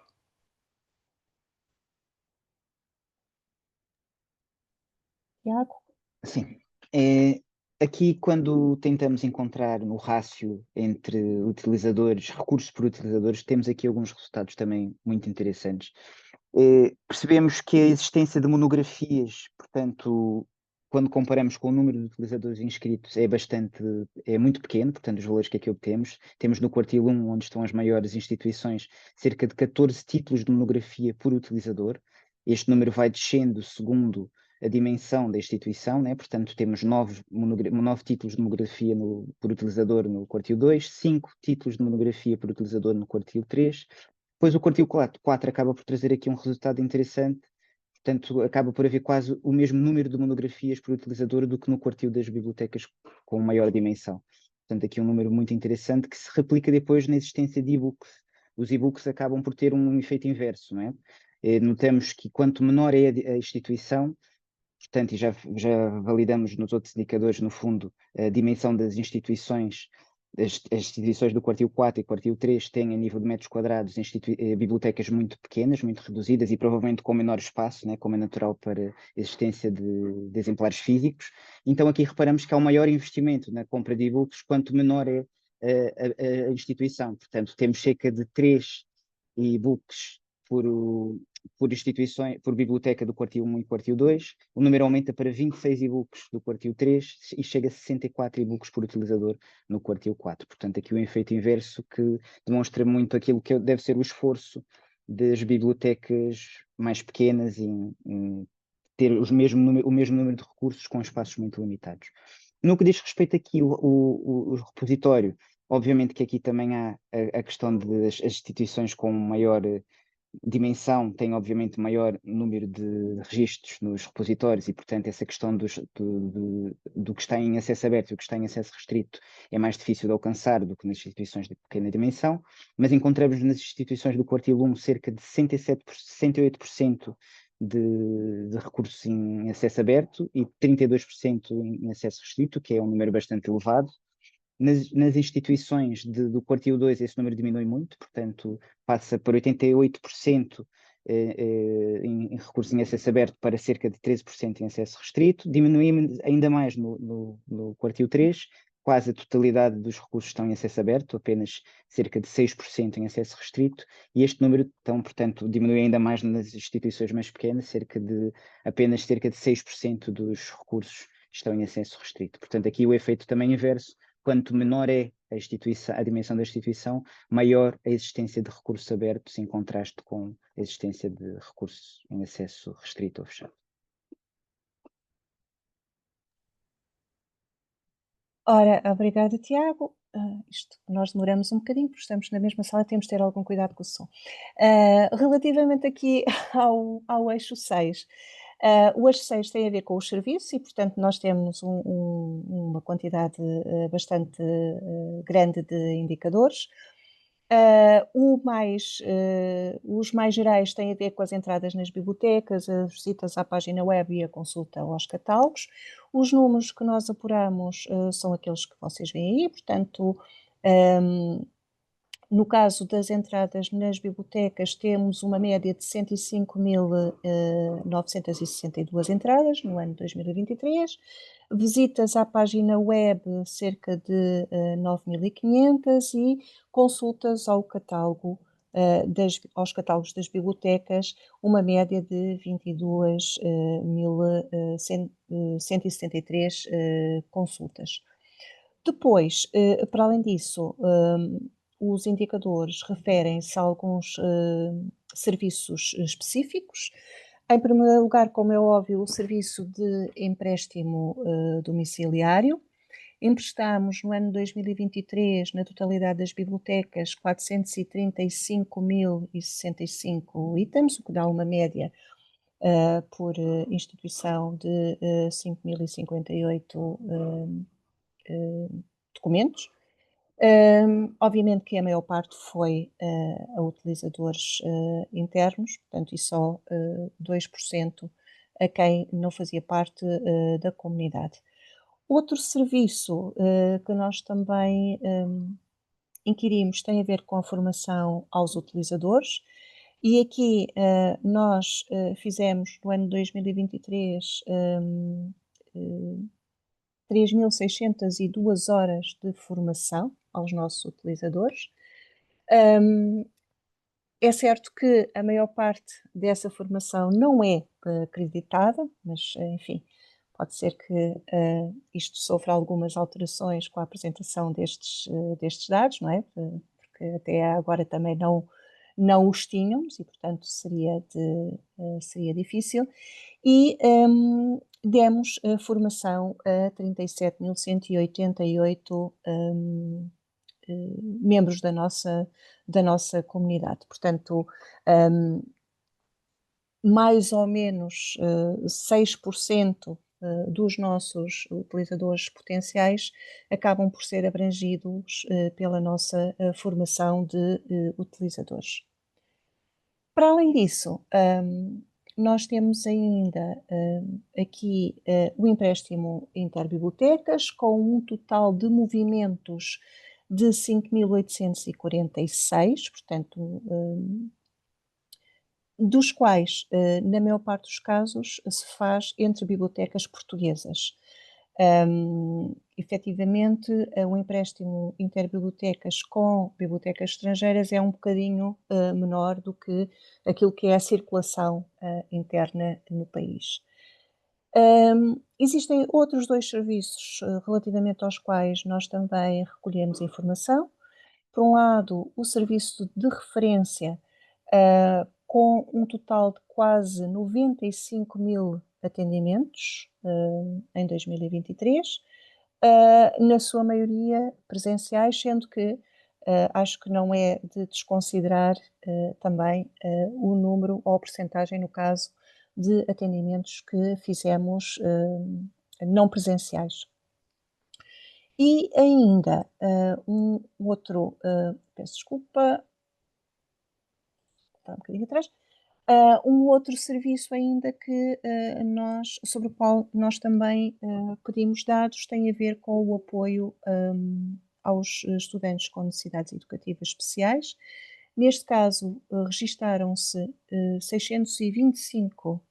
Tiago? Sim. Aqui, quando tentamos encontrar no rácio entre utilizadores, recursos por utilizadores, temos aqui alguns resultados também muito interessantes. Percebemos que a existência de monografias, portanto, quando comparamos com o número de utilizadores inscritos, é muito pequeno, portanto, os valores que aqui obtemos. Temos no quartil 1, onde estão as maiores instituições, cerca de 14 títulos de monografia por utilizador. Este número vai descendo segundo a dimensão da instituição, né? Portanto, temos 9 títulos de monografia por utilizador no quartil 2, 5 títulos de monografia por utilizador no quartil 3, Depois o quartil 4 acaba por trazer aqui um resultado interessante, portanto acaba por haver quase o mesmo número de monografias por utilizador do que no quartil das bibliotecas com maior dimensão. Portanto, aqui um número muito interessante que se replica depois na existência de e-books. Os e-books acabam por ter um efeito inverso, não é? Notamos que quanto menor é a instituição, portanto, e já validamos nos outros indicadores, no fundo, a dimensão das instituições, as instituições do quartil 4 e quartil 3 têm, a nível de metros quadrados, bibliotecas muito pequenas, muito reduzidas e provavelmente com menor espaço, né, como é natural para a existência de exemplares físicos. Então, aqui reparamos que há um maior investimento na compra de e-books quanto menor é a instituição. Portanto, temos cerca de 3 e-books por instituições, por biblioteca do quartil 1 e quartil 2, o número aumenta para 26 e-books do quartil 3 e chega a 64 e-books por utilizador no quartil 4. Portanto, aqui o efeito inverso que demonstra muito aquilo que deve ser o esforço das bibliotecas mais pequenas em ter o mesmo número de recursos com espaços muito limitados. No que diz respeito aqui o repositório, obviamente que aqui também há a questão das instituições com maior dimensão têm, obviamente, maior número de registros nos repositórios e, portanto, essa questão do que está em acesso aberto e o que está em acesso restrito é mais difícil de alcançar do que nas instituições de pequena dimensão, mas encontramos nas instituições do quartil 1 cerca de 68% de recursos em acesso aberto e 32% em acesso restrito, que é um número bastante elevado. Nas instituições do quartil 2 esse número diminui muito, portanto passa por 88% em recursos em acesso aberto para cerca de 13% em acesso restrito, diminui ainda mais no quartil 3, quase a totalidade dos recursos estão em acesso aberto, apenas cerca de 6% em acesso restrito, e este número, então, portanto, diminui ainda mais nas instituições mais pequenas, apenas cerca de 6% dos recursos estão em acesso restrito. Portanto, aqui o efeito também inverso, quanto menor é a dimensão da instituição, maior a existência de recursos abertos, em contraste com a existência de recursos em acesso restrito ou fechado. Ora, obrigada, Tiago. Nós demoramos um bocadinho, porque estamos na mesma sala, temos de ter algum cuidado com o som. Relativamente aqui ao eixo 6, o eixo 6 tem a ver com os serviços e, portanto, nós temos uma quantidade bastante grande de indicadores. Os mais gerais têm a ver com as entradas nas bibliotecas, as visitas à página web e a consulta aos catálogos. Os números que nós apuramos são aqueles que vocês veem aí, portanto, no caso das entradas nas bibliotecas, temos uma média de 105.962 entradas no ano de 2023, visitas à página web cerca de 9.500 e consultas ao catálogo, aos catálogos das bibliotecas, uma média de 22.173 consultas. Depois, para além disso, os indicadores referem-se a alguns serviços específicos. Em primeiro lugar, como é óbvio, o serviço de empréstimo domiciliário. Emprestámos no ano 2023, na totalidade das bibliotecas, 435.065 itens, o que dá uma média por instituição de 5.058 documentos. Obviamente que a maior parte foi a utilizadores internos, portanto, e só 2% a quem não fazia parte da comunidade. Outro serviço que nós também inquirimos tem a ver com a formação aos utilizadores, e aqui nós fizemos no ano 2023 3.602 horas de formação aos nossos utilizadores. É certo que a maior parte dessa formação não é acreditada, mas enfim, pode ser que isto sofra algumas alterações com a apresentação destes dados, não é? Porque até agora também não os tínhamos e, portanto, seria difícil. E demos formação a 37.188 membros da nossa comunidade. Portanto, mais ou menos 6% dos nossos utilizadores potenciais acabam por ser abrangidos pela nossa formação de utilizadores. Para além disso, nós temos ainda aqui o empréstimo interbibliotecas, com um total de movimentos de 5.846, portanto, dos quais, na maior parte dos casos, se faz entre bibliotecas portuguesas. Efetivamente, o empréstimo interbibliotecas com bibliotecas estrangeiras é um bocadinho menor do que aquilo que é a circulação interna no país. Existem outros 2 serviços relativamente aos quais nós também recolhemos informação. Por um lado, o serviço de referência, com um total de quase 95.000 atendimentos em 2023, na sua maioria presenciais, sendo que acho que não é de desconsiderar também o número ou a percentagem, no caso, de atendimentos que fizemos não presenciais. E ainda um outro, peço desculpa, está um bocadinho atrás, um outro serviço ainda que sobre o qual nós também pedimos dados tem a ver com o apoio aos estudantes com necessidades educativas especiais. Neste caso, registaram-se 625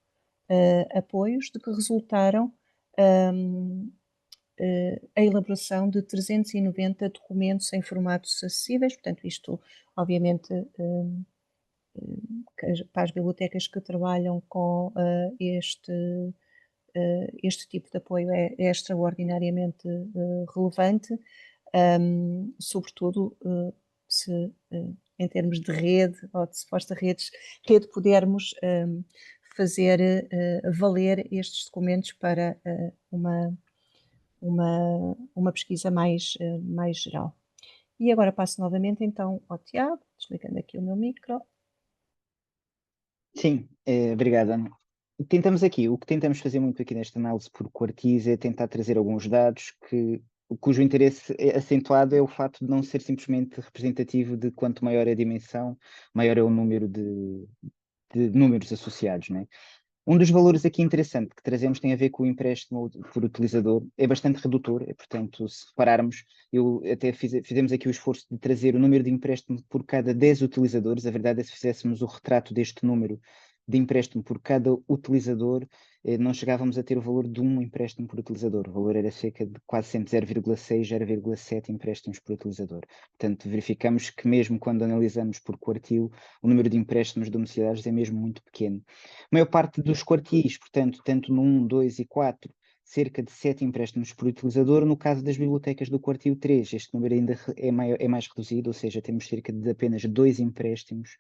apoios, de que resultaram a elaboração de 390 documentos em formatos acessíveis, portanto isto obviamente para as bibliotecas que trabalham com este tipo de apoio é extraordinariamente relevante, sobretudo se em termos de rede ou de suposta rede pudermos fazer valer estes documentos para uma pesquisa mais geral. E agora passo novamente então ao Tiago, desligando aqui o meu micro. Sim, obrigado, Ana. O que tentamos fazer muito aqui nesta análise por quartis é tentar trazer alguns dados cujo interesse acentuado é o fato de não ser simplesmente representativo de quanto maior é a dimensão, maior é o número de números associados, né? Um dos valores aqui interessante que trazemos tem a ver com o empréstimo por utilizador, é bastante redutor, portanto, se repararmos, fizemos aqui o esforço de trazer o número de empréstimo por cada 10 utilizadores. A verdade é que se fizéssemos o retrato deste número de empréstimo por cada utilizador, não chegávamos a ter o valor de um empréstimo por utilizador. O valor era cerca de quase sempre 0,6, 0,7 empréstimos por utilizador. Portanto, verificamos que mesmo quando analisamos por quartil, o número de empréstimos domiciliares é mesmo muito pequeno. A maior parte dos quartis, portanto, tanto no 1, 2 e 4, cerca de 7 empréstimos por utilizador. No caso das bibliotecas do quartil 3, este número ainda é mais reduzido, ou seja, temos cerca de apenas 2 empréstimos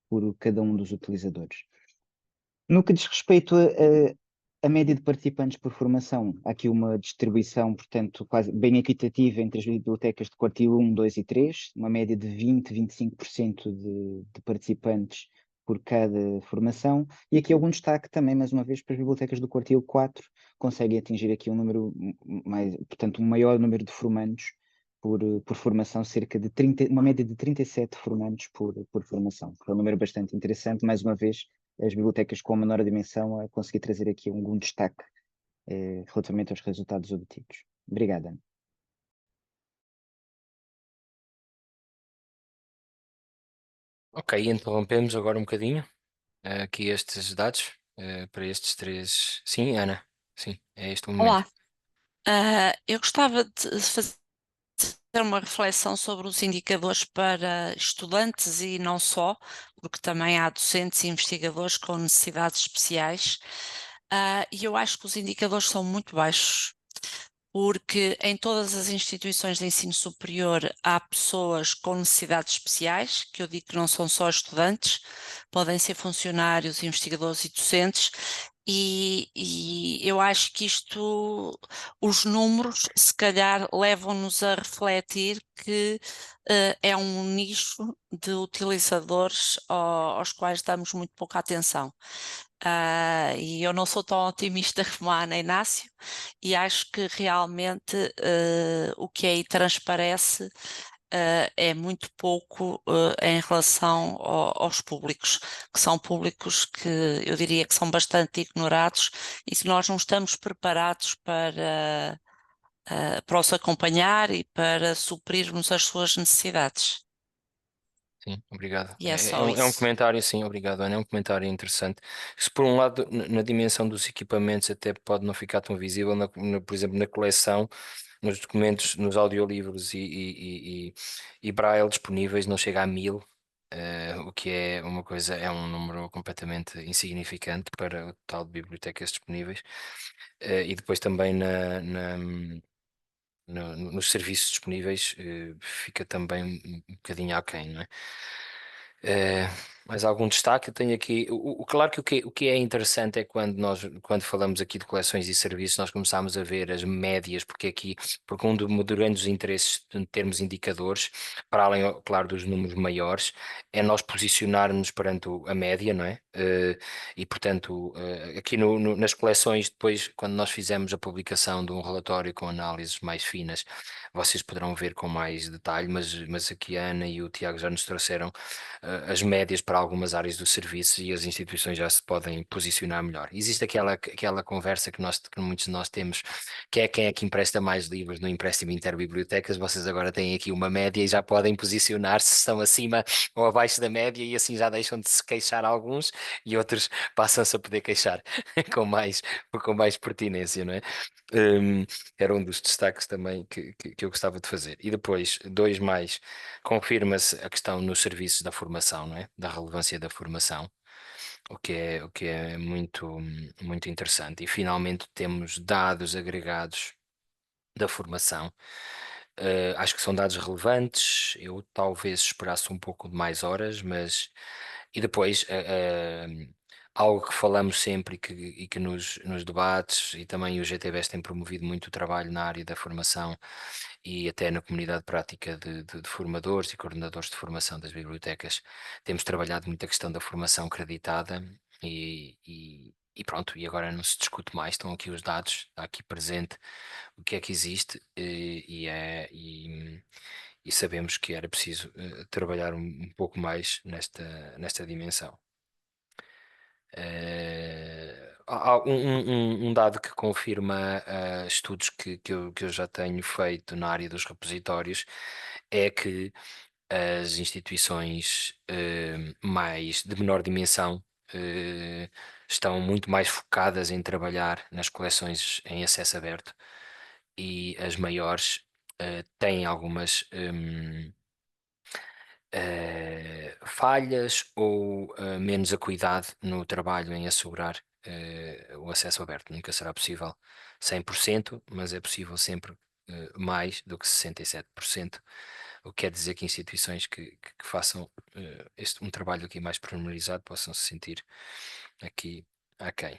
por cada um dos utilizadores. No que diz respeito a média de participantes por formação, há aqui uma distribuição, portanto, quase bem equitativa entre as bibliotecas de quartil 1, 2 e 3, uma média de 20-25% de participantes por cada formação, e aqui algum destaque também, mais uma vez, para as bibliotecas do quartil 4, conseguem atingir aqui um número portanto, um maior número de formandos por formação, uma média de 37 formandos por formação. É um número bastante interessante, mais uma vez, as bibliotecas com a menor dimensão a conseguir trazer aqui algum destaque relativamente aos resultados obtidos. Obrigado, Ana. Ok, interrompemos agora um bocadinho aqui estes dados para estes 3. Sim, Ana, sim, é este o momento. Olá, eu gostava de fazer uma reflexão sobre os indicadores para estudantes e não só, porque também há docentes e investigadores com necessidades especiais, e eu acho que os indicadores são muito baixos, porque em todas as instituições de ensino superior há pessoas com necessidades especiais, que eu digo que não são só estudantes, podem ser funcionários, investigadores e docentes, e eu acho que os números, se calhar, levam-nos a refletir que é um nicho de utilizadores aos quais damos muito pouca atenção. E eu não sou tão otimista como a Ana Inácio, e acho que realmente o que aí transparece é muito pouco em relação aos públicos, que são públicos que eu diria que são bastante ignorados e que nós não estamos preparados para os acompanhar e para suprirmos as suas necessidades. Sim, obrigado. E é É só um isso. comentário, sim, obrigado, Ana. É um comentário interessante. Se por um lado, na dimensão dos equipamentos, até pode não ficar tão visível, por exemplo, na coleção, nos documentos, nos audiolivros e Braille disponíveis, não chega a 1000, o que é uma coisa, é um número completamente insignificante para o total de bibliotecas disponíveis. E depois também nos serviços disponíveis, fica também um bocadinho aquém, não é? Mais algum destaque? Eu tenho aqui. Claro que o que é interessante é quando falamos aqui de coleções e serviços, nós começamos a ver as médias, porque um dos grandes interesses de termos indicadores, para além, claro, dos números maiores, é nós posicionarmos perante a média, não é? E portanto, aqui nas coleções, depois, quando nós fizemos a publicação de um relatório com análises mais finas, vocês poderão ver com mais detalhe, mas aqui a Ana e o Tiago já nos trouxeram as médias para algumas áreas do serviço e as instituições já se podem posicionar melhor. Existe aquela conversa que muitos de nós temos, que é quem é que empresta mais livros no empréstimo interbibliotecas. Vocês agora têm aqui uma média e já podem posicionar se estão acima ou abaixo da média, e assim já deixam de se queixar alguns e outros passam-se a poder queixar com mais pertinência, não é? Era um dos destaques também que eu gostava de fazer. E depois, dois mais, confirma-se a questão nos serviços da formação, não é? Da relevância da formação, o que é muito, muito interessante. E finalmente temos dados agregados da formação. Acho que são dados relevantes. Eu talvez esperasse um pouco de mais horas, mas. E depois, algo que falamos sempre e que nos debates, e também o GTBS tem promovido muito o trabalho na área da formação e até na comunidade prática de formadores e coordenadores de formação das bibliotecas, temos trabalhado muito a questão da formação creditada e pronto, e agora não se discute mais, estão aqui os dados, está aqui presente o que é que existe e sabemos que era preciso trabalhar um pouco mais nesta dimensão. Há um dado que confirma estudos que eu já tenho feito na área dos repositórios é que as instituições de menor dimensão estão muito mais focadas em trabalhar nas coleções em acesso aberto, e as maiores têm algumas falhas ou menos acuidade no trabalho em assegurar o acesso aberto. Nunca será possível 100%, mas é possível sempre mais do que 67%, o que quer dizer que instituições que façam um trabalho aqui mais pormenorizado possam se sentir aqui aquém.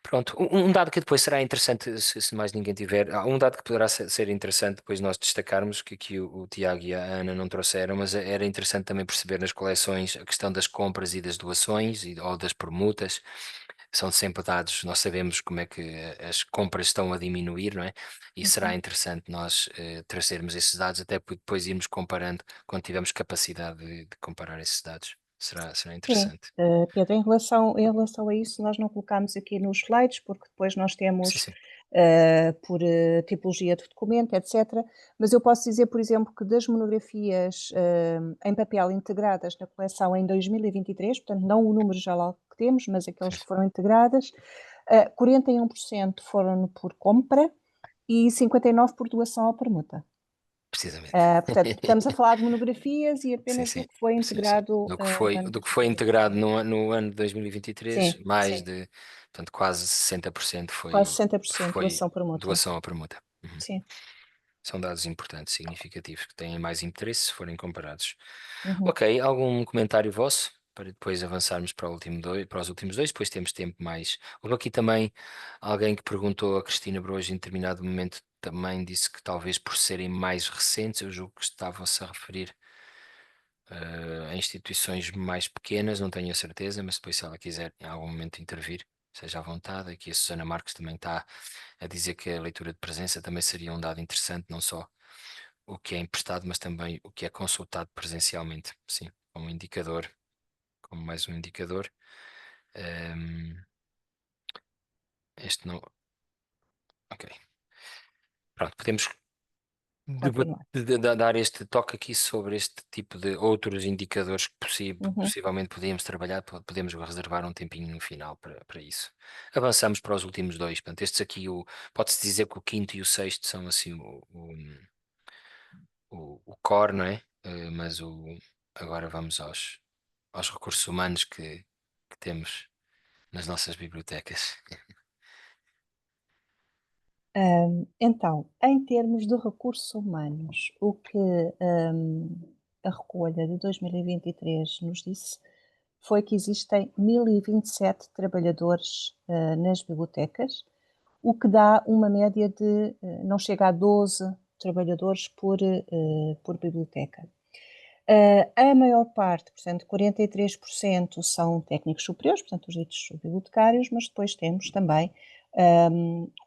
Pronto, um dado que depois será interessante, se mais ninguém tiver, um dado que poderá ser interessante depois nós destacarmos, que aqui o Tiago e a Ana não trouxeram, mas era interessante também perceber nas coleções a questão das compras e das doações ou das permutas. São sempre dados, nós sabemos como é que as compras estão a diminuir, não é? E será interessante nós trazermos esses dados, até depois irmos comparando quando tivermos capacidade de comparar esses dados. Será Sim, interessante. Pedro, em relação a isso, nós não colocámos aqui nos slides, porque depois nós Sim, temos sim. por tipologia de documento, etc. Mas eu posso dizer, por exemplo, que das monografias em papel integradas na coleção em 2023, portanto, não o número geral que temos, mas aqueles Sim, que foram integradas, 41% foram por compra e 59% por doação ou permuta. precisamente. Portanto, estamos a falar de monografias e Sim, apenas do sim, que foi sim, sim. integrado no ano Do que foi 2023. integrado no ano de 2023, Sim, portanto, quase 60% quase 60% foi doação permuta. doação à permuta. Uhum. Sim. São dados importantes, significativos, que têm mais interesse se forem comparados. Uhum. Ok, algum comentário vosso? para depois avançarmos para os últimos dois, depois temos tempo mais. Houve aqui também alguém que perguntou, a Cristina Brojo, em determinado momento também disse que talvez por serem mais recentes, eu julgo que estavam-se a referir a instituições mais pequenas, não tenho a certeza, mas depois se ela quiser em algum momento intervir, seja à vontade. Aqui a Susana Marques também está a dizer que a leitura de presença também seria um dado interessante, não só o que é emprestado, mas também o que é consultado presencialmente. Sim, como indicador, como mais um indicador. Este não. Ok. Pronto, podemos Continuar. dar este toque aqui sobre este tipo de outros indicadores que possivelmente podíamos trabalhar, podemos reservar um tempinho no final para isso. Avançamos para os últimos dois. Portanto, estes aqui, pode-se dizer que o quinto e o sexto são assim o core, não é? Mas agora vamos aos recursos humanos que temos nas nossas bibliotecas. Então, em termos de recursos humanos, o que a recolha de 2023 nos disse foi que existem 1027 trabalhadores nas bibliotecas, o que dá uma média de não chega a 12 trabalhadores por biblioteca. A maior parte, portanto, 43% são técnicos superiores, portanto, os ditos bibliotecários, mas depois temos também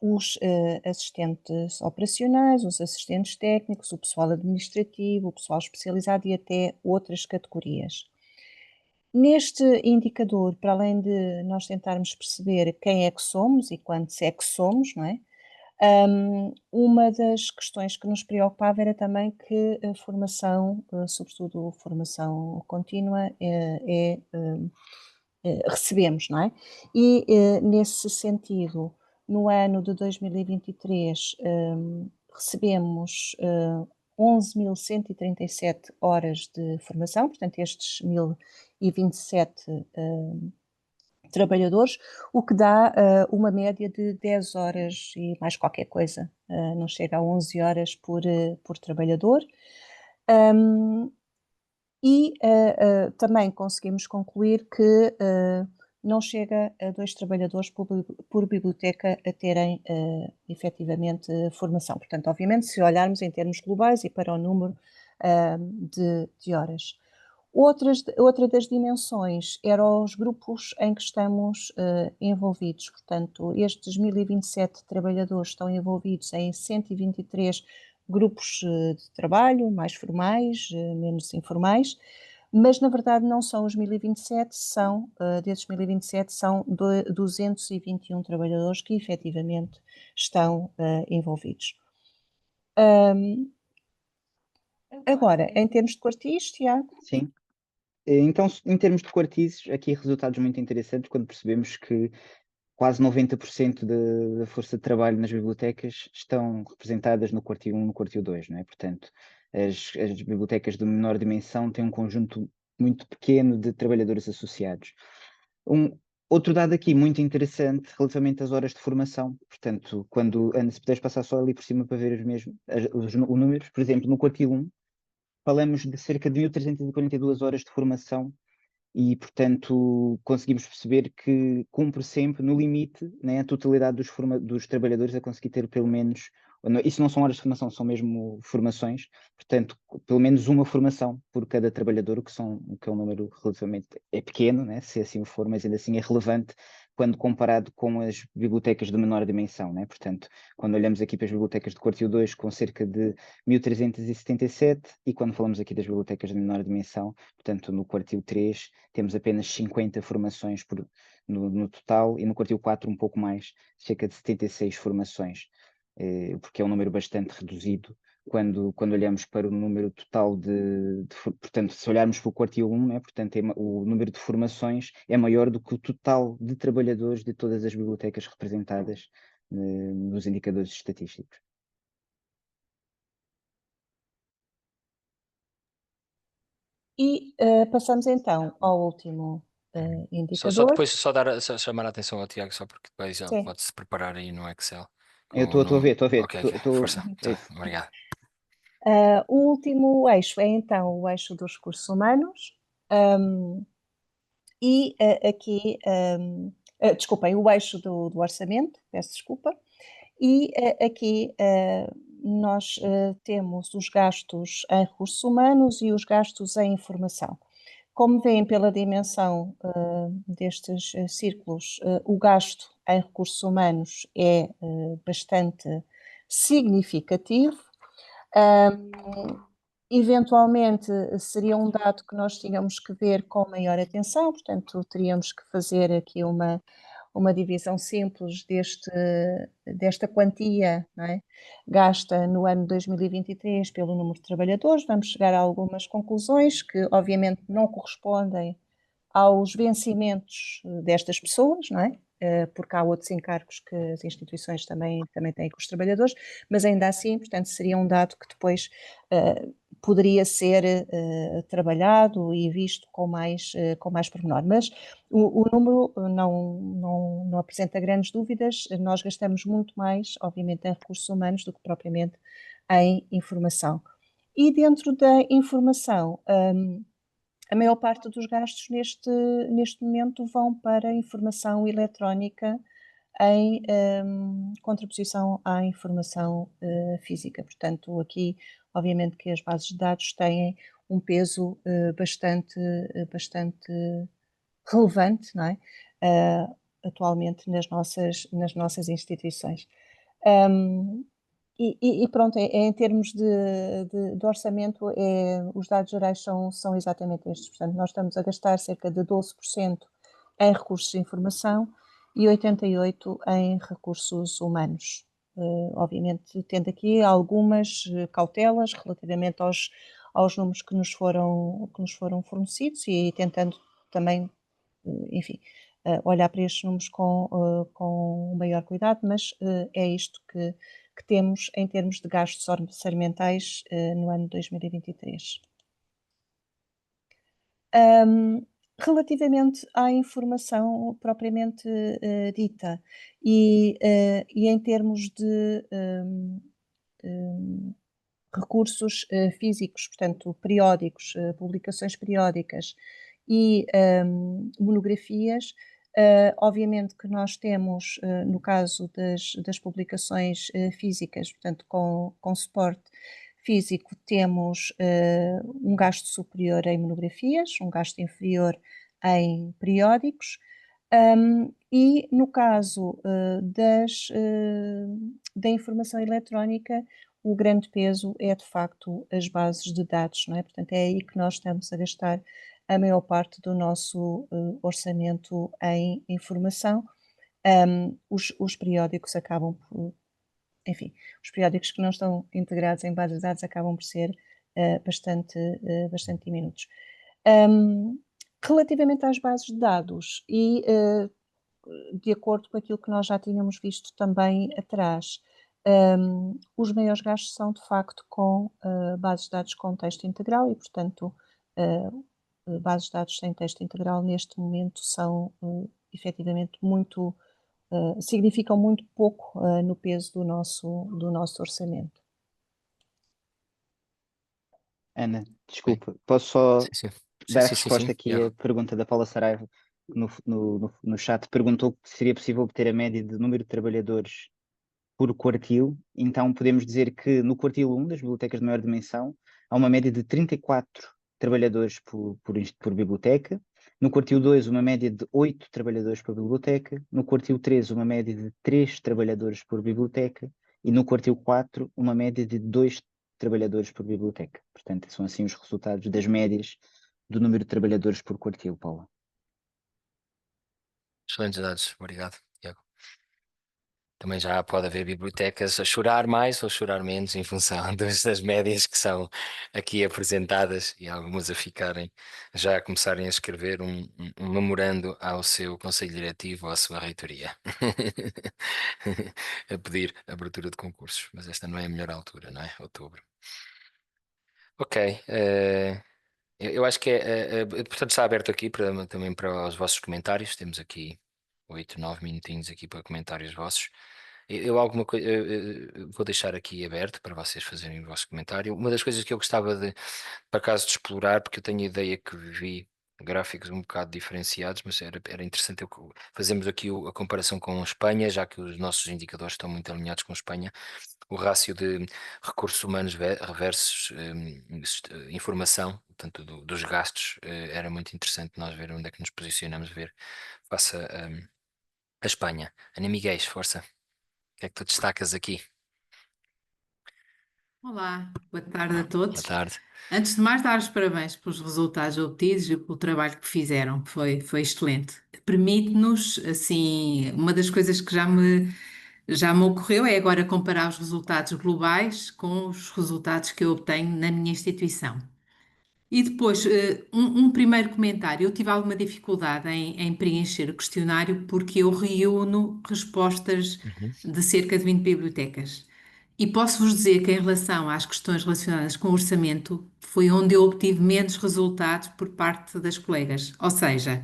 os assistentes operacionais, os assistentes técnicos, o pessoal administrativo, o pessoal especializado e até outras categorias. Neste indicador, para além de nós tentarmos perceber quem é que somos e quantos é que somos, não é? Uma das questões que nos preocupava era também que a formação, sobretudo formação contínua, recebemos, não é? E nesse sentido, no ano de 2023, recebemos 11.137 horas de formação, portanto, estes 1.027 trabalhadores, o que dá uma média de 10 horas e mais qualquer coisa, não chega a 11 horas por trabalhador. E também conseguimos concluir que não chega a 2 trabalhadores por biblioteca a terem efetivamente formação. Portanto, obviamente, se olharmos em termos globais e para o número de horas. Outra das dimensões eram os grupos em que estamos envolvidos. Portanto, estes 1027 trabalhadores estão envolvidos em 123 grupos de trabalho, mais formais, menos informais, mas na verdade não são os 1027, desses 1027 são 221 trabalhadores que efetivamente estão envolvidos. Agora, em termos de quartis, Tiago? Sim. Então, em termos de quartizes, aqui resultados muito interessantes quando percebemos que quase 90% da força de trabalho nas bibliotecas estão representadas no quartil 1 e no quartil 2, não é? Portanto, as bibliotecas de menor dimensão têm um conjunto muito pequeno de trabalhadores associados. Outro dado aqui muito interessante relativamente às horas de formação, portanto, Ana, se puderes passar só ali por cima para ver os números, por exemplo, no quartil 1, falamos de cerca de 1.342 horas de formação e, portanto, conseguimos perceber que cumpre sempre, no limite, né, a totalidade dos trabalhadores a conseguir ter pelo menos, isso não são horas de formação, são mesmo formações, portanto, pelo menos uma formação por cada trabalhador, o que é um número relativamente pequeno, né, se assim o for, mas ainda assim é relevante quando comparado com as bibliotecas de menor dimensão, né? Portanto, quando olhamos aqui para as bibliotecas de quartil 2 com cerca de 1.377 e quando falamos aqui das bibliotecas de menor dimensão, portanto, no quartil 3 temos apenas 50 formações no total e no quartil 4 um pouco mais, cerca de 76 formações, porque é um número bastante reduzido quando olhamos para o número total portanto, se olharmos para o quartil 1, né, portanto, o número de formações é maior do que o total de trabalhadores de todas as bibliotecas representadas nos indicadores estatísticos. E passamos então ao último indicador. Só chamar a atenção ao Tiago, só porque depois ele pode-se preparar aí no Excel. Eu estou a ver. Ok, força. Obrigado. O último eixo é então o eixo dos recursos humanos. E aqui, desculpem, o eixo do orçamento, peço desculpa, e aqui nós temos os gastos em recursos humanos e os gastos em informação. Como veem pela dimensão destes círculos, o gasto em recursos humanos é bastante significativo. Eventualmente seria um dado que nós tínhamos que ver com maior atenção, portanto, teríamos que fazer aqui uma divisão simples desta quantia, não é? Gasta no ano 2023 pelo número de trabalhadores. Vamos chegar a algumas conclusões que, obviamente, não correspondem aos vencimentos destas pessoas, não é? Porque há outros encargos que as instituições também têm com os trabalhadores, mas ainda assim, portanto, seria um dado que depois poderia ser trabalhado e visto com mais pormenor. Mas o número não apresenta grandes dúvidas. Nós gastamos muito mais, obviamente, em recursos humanos do que propriamente em informação. E dentro da informação, a maior parte dos gastos neste momento vão para a informação eletrónica em contraposição à informação física. Portanto, aqui, obviamente, que as bases de dados têm um peso bastante relevante, não é? Atualmente nas nossas instituições. E pronto, em termos de orçamento, os dados gerais são exatamente estes. Portanto, nós estamos a gastar cerca de 12% em recursos de informação e 88% em recursos humanos. Obviamente, tendo aqui algumas cautelas relativamente aos números que nos foram fornecidos e tentando também, enfim, olhar para estes números com maior cuidado, mas é isto que temos em termos de gastos orçamentais no ano 2023. Relativamente à informação propriamente dita e em termos de recursos físicos, portanto, periódicos, publicações periódicas e monografias, obviamente que nós temos, no caso das publicações físicas, portanto, com suporte físico, temos um gasto superior em monografias, um gasto inferior em periódicos. E no caso da informação eletrónica, o grande peso é de facto as bases de dados, não é? Portanto, é aí que nós estamos a gastar a maior parte do nosso orçamento em informação. Os periódicos acabam por, enfim, os periódicos que não estão integrados em bases de dados acabam por ser bastante diminutos. Relativamente às bases de dados e de acordo com aquilo que nós já tínhamos visto também atrás, os maiores gastos são de facto com bases de dados com texto integral e, portanto, bases de dados sem texto integral neste momento são efetivamente muito, significam muito pouco no peso do nosso orçamento. Ana, desculpa, posso só Sim, sim. dar a Sim, resposta aqui à pergunta da Paula Saraiva, que no chat perguntou se seria possível obter a média de número de trabalhadores por quartil. Então podemos dizer que no quartil 1 das bibliotecas de maior dimensão há uma média de 34 trabalhadores por biblioteca. No quartil 2, uma média de 8 trabalhadores por biblioteca. No quartil 3, uma média de 3 trabalhadores por biblioteca. E no quartil 4, uma média de 2 trabalhadores por biblioteca. Portanto, são assim os resultados das médias do número de trabalhadores por quartil, Paula. Excelentes dados, obrigado, Tiago. Também já pode haver bibliotecas a chorar mais ou chorar menos em função das médias que são aqui apresentadas e algumas já a começarem a escrever um memorando ao seu conselho diretivo ou à sua reitoria a pedir abertura de concursos, mas esta não é a melhor altura, não é? Outubro. Ok, eu acho que portanto está aberto aqui também para os vossos comentários, temos aqui 8, 9 minutinhos aqui para comentários vossos. Alguma coisa vou deixar aqui aberto para vocês fazerem o vosso comentário. Uma das coisas que eu gostava de, por acaso, de explorar, porque eu tenho a ideia que vi gráficos um bocado diferenciados, mas era interessante fazermos aqui a comparação com Espanha, já que os nossos indicadores estão muito alinhados com Espanha. O rácio de recursos humanos versus informação, portanto, dos gastos, era muito interessante nós ver onde é que nos posicionamos, ver face a Espanha. Ana Miguel, força. O que é que tu destacas aqui? Olá, boa tarde a Boa todos. tarde. Antes de mais, dar os parabéns pelos resultados obtidos e pelo trabalho que fizeram, foi excelente. Permite-nos, assim, uma das coisas que já me ocorreu é agora comparar os resultados globais com os resultados que eu obtenho na minha instituição. E depois, um primeiro comentário. Eu tive alguma dificuldade em preencher o questionário porque eu reúno respostas Uhum. de cerca de 20 bibliotecas. E posso-vos dizer que, em relação às questões relacionadas com o orçamento, foi onde eu obtive menos resultados por parte das colegas. Ou seja,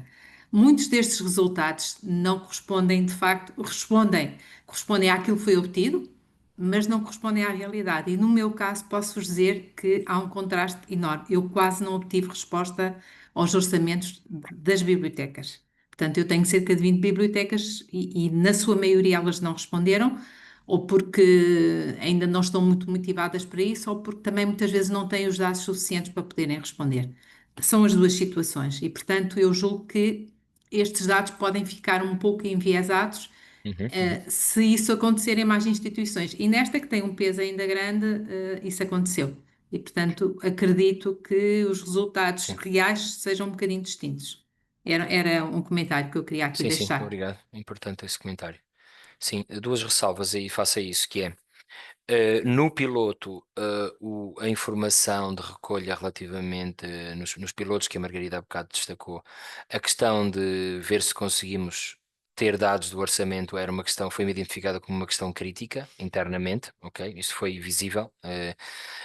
muitos destes resultados não correspondem, de facto, correspondem àquilo que foi obtido, mas não correspondem à realidade. E no meu caso, posso-vos dizer que há um contraste enorme. Eu quase não obtive resposta aos orçamentos das bibliotecas. Portanto, eu tenho cerca de 20 bibliotecas e na sua maioria elas não responderam, ou porque ainda não estão muito motivadas para isso, ou porque também muitas vezes não têm os dados suficientes para poderem responder. São as duas situações e, portanto, eu julgo que estes dados podem ficar um pouco enviesados Uhum. se isso acontecer em mais instituições. E nesta que tem um peso ainda grande, isso aconteceu. E, portanto, acredito que os resultados Sim. reais sejam um bocadinho distintos. Era um comentário que eu queria aqui Sim, deixar. obrigado. Importante esse comentário. Sim, duas ressalvas aí face a isso, que é no piloto, a informação de recolha relativamente, nos pilotos que a Margarida há bocado destacou, a questão de ver se conseguimos ter dados do orçamento era uma questão, foi identificada como uma questão crítica internamente, ok? Isso foi visível,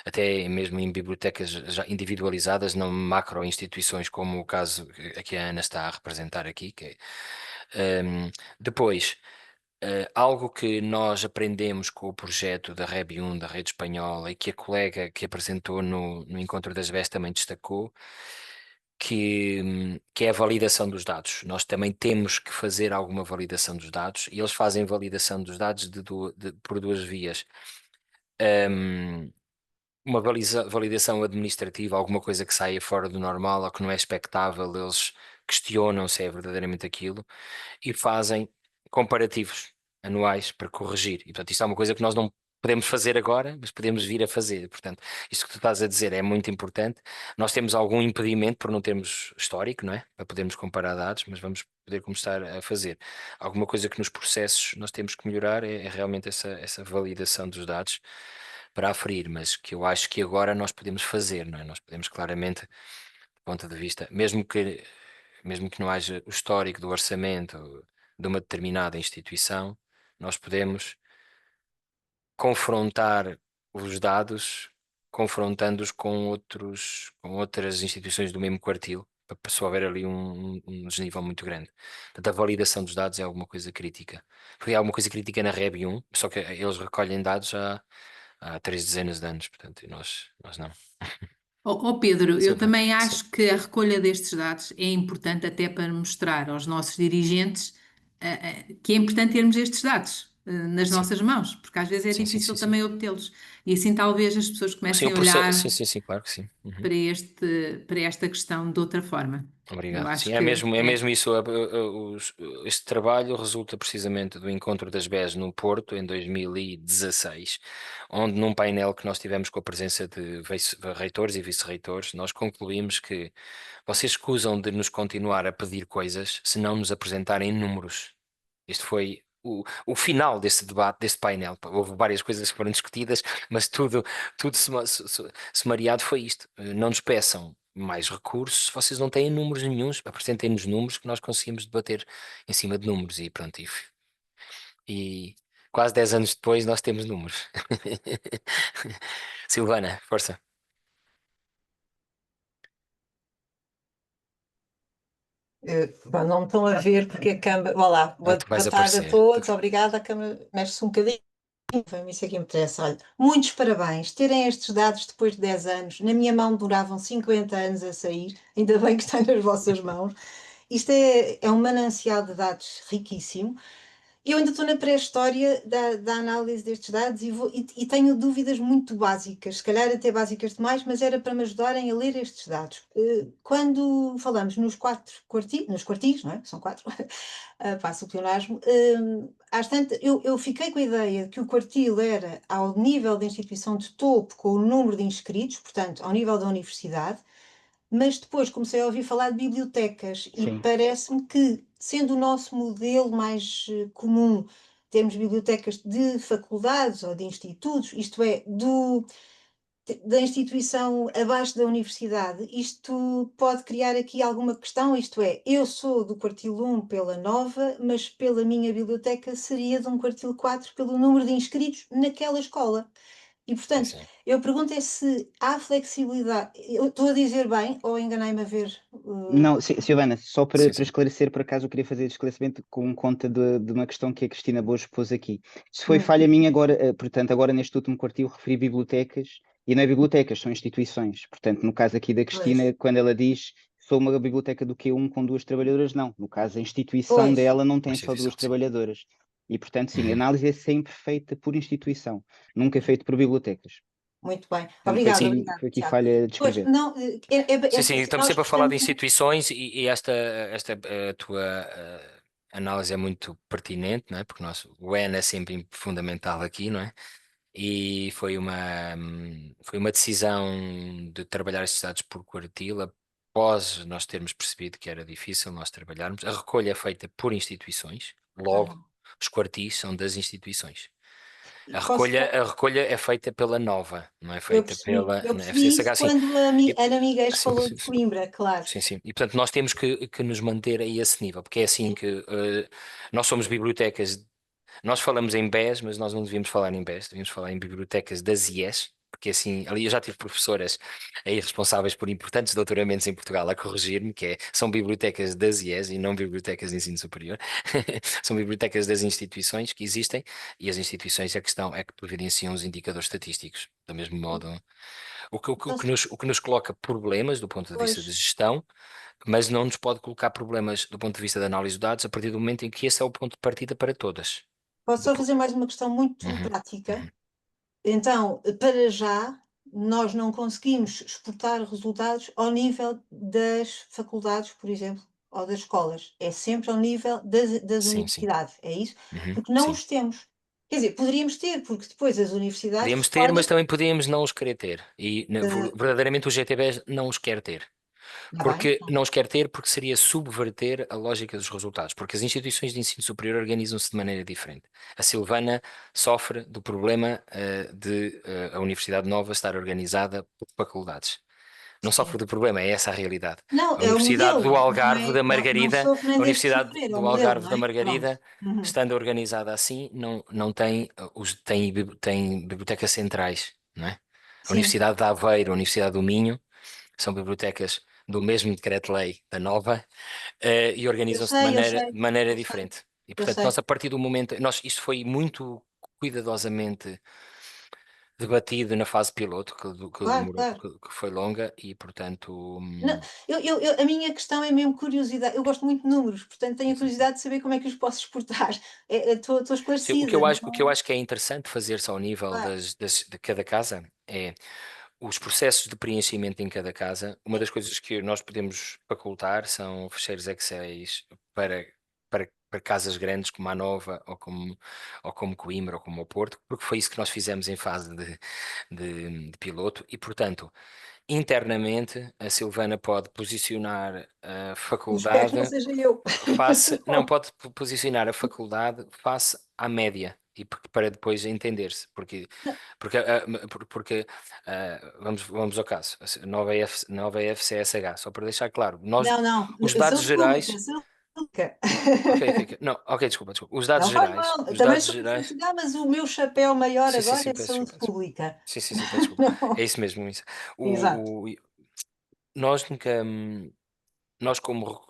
até mesmo em bibliotecas já individualizadas, não macro instituições, como o caso que a Ana está a representar aqui, depois. Algo que nós aprendemos com o projeto da REB1, da Rede Espanhola, e que a colega que apresentou no Encontro das BES também destacou, que é a validação dos dados. Nós também temos que fazer alguma validação dos dados, e eles fazem validação dos dados por duas vias. Uma validação administrativa, alguma coisa que saia fora do normal ou que não é expectável, eles questionam se é verdadeiramente aquilo e fazem comparativos anuais para corrigir. E, portanto, isto é uma coisa que nós não podemos fazer agora, mas podemos vir a fazer. Portanto, isto que tu estás a dizer é muito importante. Nós temos algum impedimento por não termos histórico, não é? Para podermos comparar dados, mas vamos poder começar a fazer. Alguma coisa que nos processos nós temos que melhorar é realmente essa validação dos dados para aferir, mas que eu acho que agora nós podemos fazer, não é? Nós podemos claramente, do ponto de vista, mesmo que não haja o histórico do orçamento de uma determinada instituição, nós podemos confrontar os dados, confrontando-os com outras instituições do mesmo quartil, para só haver ali um desnível muito grande. Portanto, a validação dos dados é alguma coisa crítica. Foi alguma coisa crítica na REB1, só que eles recolhem dados há 3 dezenas de anos, portanto, e nós não. Pedro, eu Silvana, também sim. acho que a recolha destes dados é importante até para mostrar aos nossos dirigentes que é importante termos estes dados nas Sim, nossas mãos, porque às vezes é sim, sim, difícil sim, sim. também obtê-los. E assim talvez as pessoas Sim, comecem o a processo, sim, olhar sim, sim, claro que sim. Uhum. para esta questão de outra forma. Eu Obrigado. Sim, acho é que mesmo, é mesmo isso. Este trabalho resulta precisamente do Encontro das BES no Porto, em 2016, onde num painel que nós tivemos com a presença de reitores e vice-reitores, nós concluímos que vocês escusam de nos continuar a pedir coisas se não nos apresentarem números. Este foi o final desse debate, desse painel. Houve várias coisas que foram discutidas, mas tudo sumariado foi isto. Não nos peçam mais recursos se vocês não têm números nenhuns, apresentem-nos números que nós conseguimos debater em cima de números e pronto. E quase 10 anos depois nós temos números. Silvana, força. Bom, não me estão a ver porque a câmara. Olá, Ah, boa, tu boa vais tarde a aparecer. todos, obrigada. A câmara mexe-se um bocadinho. Isso é que me interessa. Olha, muitos parabéns. Terem estes dados depois de 10 anos, na minha mão duravam 50 anos a sair, ainda bem que está nas vossas mãos. Isto é um manancial de dados riquíssimo. Eu ainda estou na pré-história da análise destes dados e tenho dúvidas muito básicas, se calhar até básicas demais, mas era para me ajudarem a ler estes dados. Quando falamos nos quartis, não é? São 4, passo o pleonasmo, às tantas, eu fiquei com a ideia de que o quartil era ao nível da instituição de topo, com o número de inscritos, portanto, ao nível da universidade, mas depois comecei a ouvir falar de bibliotecas e Sim. parece-me que, sendo o nosso modelo mais comum, termos bibliotecas de faculdades ou de institutos, isto é, da instituição abaixo da universidade, isto pode criar aqui alguma questão, isto é, eu sou do quartil 1 pela nova, mas pela minha biblioteca seria de um quartil 4 pelo número de inscritos naquela escola. E, Sim, portanto, sim. eu pergunto é se há flexibilidade. Eu estou a dizer bem ou enganei-me a ver? Não, Silvana, só Sim, para sim. esclarecer, por acaso eu queria fazer esclarecimento com conta de uma questão que a Cristina Boas pôs aqui. Se foi Hum, falha minha agora, portanto, agora neste último quartil referi bibliotecas, e não é bibliotecas, são instituições. Portanto, no caso aqui da pois, Cristina, quando ela diz sou uma biblioteca do Q1 com 2 trabalhadoras, não. No caso, a instituição pois, dela não Uma tem só instituição, duas sim. trabalhadoras. E, portanto, sim, a Uhum. análise é sempre feita por instituição, nunca é feita por bibliotecas. muito bem. Portanto, Obrigada, Sim, obrigada, foi aqui Tiago. falha de Pois, escrever. não, sim, sim, assim, estamos nós sempre a falar de gostamos. instituições e esta tua análise é muito pertinente, não é? Porque o N é sempre fundamental aqui, não é? E foi uma decisão de trabalhar estes dados por quartil, após nós termos percebido que era difícil nós trabalharmos. A recolha é feita por instituições, logo, os quartis são das instituições. Posso, A recolha é feita pela Nova, não é eu feita percebi, pela eu na percebi FCSH, isso assim. quando a E, Ana Miguel sim, falou de Coimbra, claro. sim, sim. E portanto nós temos que nos manter a esse nível, porque é assim que nós somos bibliotecas. Nós falamos em BES, mas nós não devíamos falar em BES, devíamos falar em bibliotecas das IES, porque assim, ali eu já tive professoras aí responsáveis por importantes doutoramentos em Portugal a corrigir-me, são bibliotecas das IES e não bibliotecas de ensino superior. São bibliotecas das instituições que existem e as instituições, a questão é que providenciam os indicadores estatísticos, do mesmo modo. Então, O que nos coloca problemas do ponto de vista de pois, gestão, mas não nos pode colocar problemas do ponto de vista de análise de dados a partir do momento em que esse é o ponto de partida para todas. posso só Depo- fazer mais uma questão muito Uhum, prática? uhum. Então, para já, nós não conseguimos exportar resultados ao nível das faculdades, por exemplo, ou das escolas. É sempre ao nível das Sim, sim. universidades, é isso? Uhum, Porque não sim. os temos. Quer dizer, poderíamos ter, porque depois as universidades Podíamos ter, mas recolhem. também podíamos não os querer ter. E eh, verdadeiramente o GTB não os quer ter. Está bem? Porque não os quer ter porque seria subverter a lógica dos resultados. Porque as instituições de ensino superior organizam-se de maneira diferente. A Silvana sofre do problema de a Universidade Nova estar organizada por faculdades. Não Sim. sofre do problema, é essa a realidade. Não, A é o Universidade do modelo, não Algarve é? da Não Margarida, sofre nem a deve Universidade sofrer, é o do modelo, Algarve não da é? Pronto. Margarida, Uhum. estando organizada assim, não tem, tem bibliotecas centrais, não é? A Sim, Universidade de Aveiro, a Universidade do Minho, são bibliotecas do mesmo decreto-lei da Nova, e organizam-se eu sei, de maneira eu sei, diferente. E, eu portanto, sei. nós, a partir do momento, isto foi muito cuidadosamente debatido na fase piloto, que Claro, demorou, claro. que foi longa, e, portanto, Não, a minha questão é mesmo curiosidade. Eu gosto muito de números, portanto tenho sim, a sim, sim. curiosidade de saber como é que os posso exportar. Estou Sim, esclarecida, o não que eu é? acho que é interessante fazer-se ao nível Claro, de cada casa é os processos de preenchimento em cada casa. Uma das coisas que nós podemos facultar são ficheiros Excel para casas grandes como a Nova ou como Coimbra ou como o Porto, porque foi isso que nós fizemos em fase de piloto e, portanto, internamente a Silvana pode posicionar a espero que não faculdade seja eu. não pode posicionar a faculdade face à média e para depois entender-se, porque vamos ao caso, a nova FCSH, só para deixar claro, Não, não, os dados saúde pública, gerais, saúde pública. não, ok, desculpa, Não faz mal, os também dados sou gerais, profissional, mas o meu chapéu maior sim, sim, agora sim, é peço saúde desculpa, pública. sim, sim, sim, peço desculpa, é Não, isso mesmo, isso. exato. O, o- nós nunca, nós como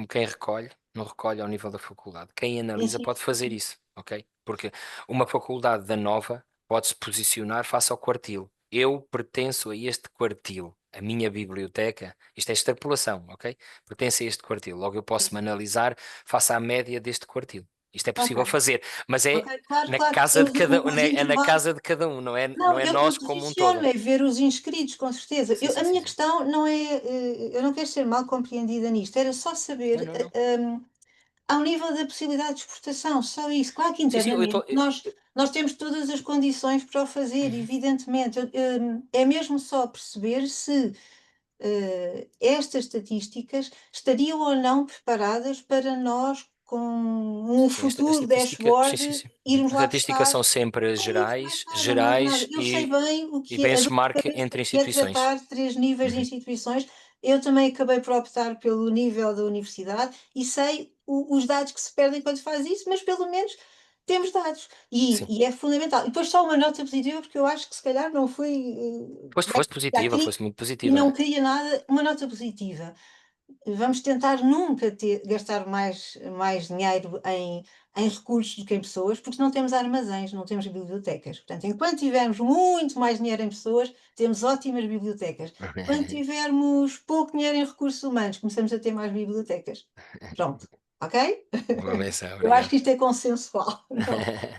quem recolhe, não recolhe ao nível da faculdade, quem Sim, analisa sim. pode fazer isso, ok? porque uma faculdade da Nova pode-se posicionar face ao quartil. Eu pertenço a este quartil, a minha biblioteca, isto é extrapolação, ok? Pertence a este quartil, logo eu posso me analisar face à média deste quartil. Isto é possível Ok, fazer, mas é ok, claro, na claro. casa de cada, Os é na intervalos. casa de cada um, não é, não Não, é eu nós como um posiciono, todo. é ver os inscritos, com certeza. Sim, A sim, sim, minha sim. questão não é, eu não quero ser mal compreendida nisto, era só Não, saber, não, não. ao nível da possibilidade de exportação, só isso. Claro que Sim, sim, internamente nós temos todas as condições para o fazer, evidentemente. É mesmo só perceber se estas estatísticas estariam ou não preparadas para nós, com um sim, sim, a futuro estatística, sim, sim, dashboard, sim. irmos As lá estatísticas buscar. são sempre É isso, mais gerais, nada, mais nada. Eu sei e, bem o e que é a dor de benchmark cabeça entre que é instituições. tratar 3 níveis de Uhum. instituições. Eu também acabei por optar pelo nível da universidade e sei os dados que se perdem quando se faz isso, mas pelo menos temos dados. Sim. E é fundamental. E depois só uma nota positiva, porque eu acho que se calhar não fui bem Foste positiva, aqui foste muito e positiva. não queria nada. Uma nota positiva. Vamos tentar nunca gastar mais dinheiro em recursos do que em pessoas, porque não temos armazéns, não temos bibliotecas. Portanto, enquanto tivermos muito mais dinheiro em pessoas, temos ótimas bibliotecas. Quando tivermos pouco dinheiro em recursos humanos, começamos a ter mais bibliotecas. Pronto, ok? Boa menção, Eu acho obrigado. que isto é consensual. Não.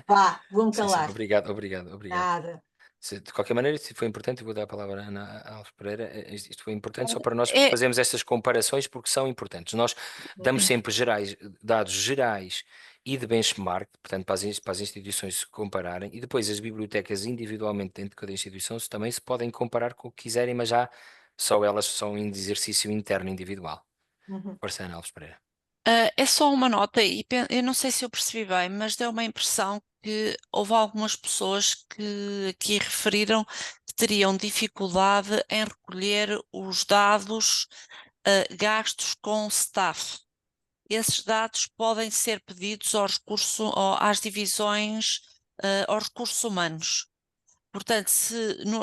Vá, vou-me Sim, sim, calar. obrigado, obrigado, obrigado. Nada. De qualquer maneira, se foi importante, eu vou dar a palavra à Ana Alves Pereira. Isto foi importante só para nós É, fazermos estas comparações porque são importantes. Nós damos sempre dados gerais e de benchmark, portanto, para as instituições se compararem, e depois as bibliotecas individualmente dentro de cada instituição também se podem comparar com o que quiserem, mas já só elas são em exercício interno individual. Uhum. Força, Ana Alves Pereira. É só uma nota e eu não sei se eu percebi bem, mas deu uma impressão que houve algumas pessoas que aqui referiram que teriam dificuldade em recolher os dados gastos com staff. Esses dados podem ser pedidos às divisões, aos recursos humanos. Portanto, se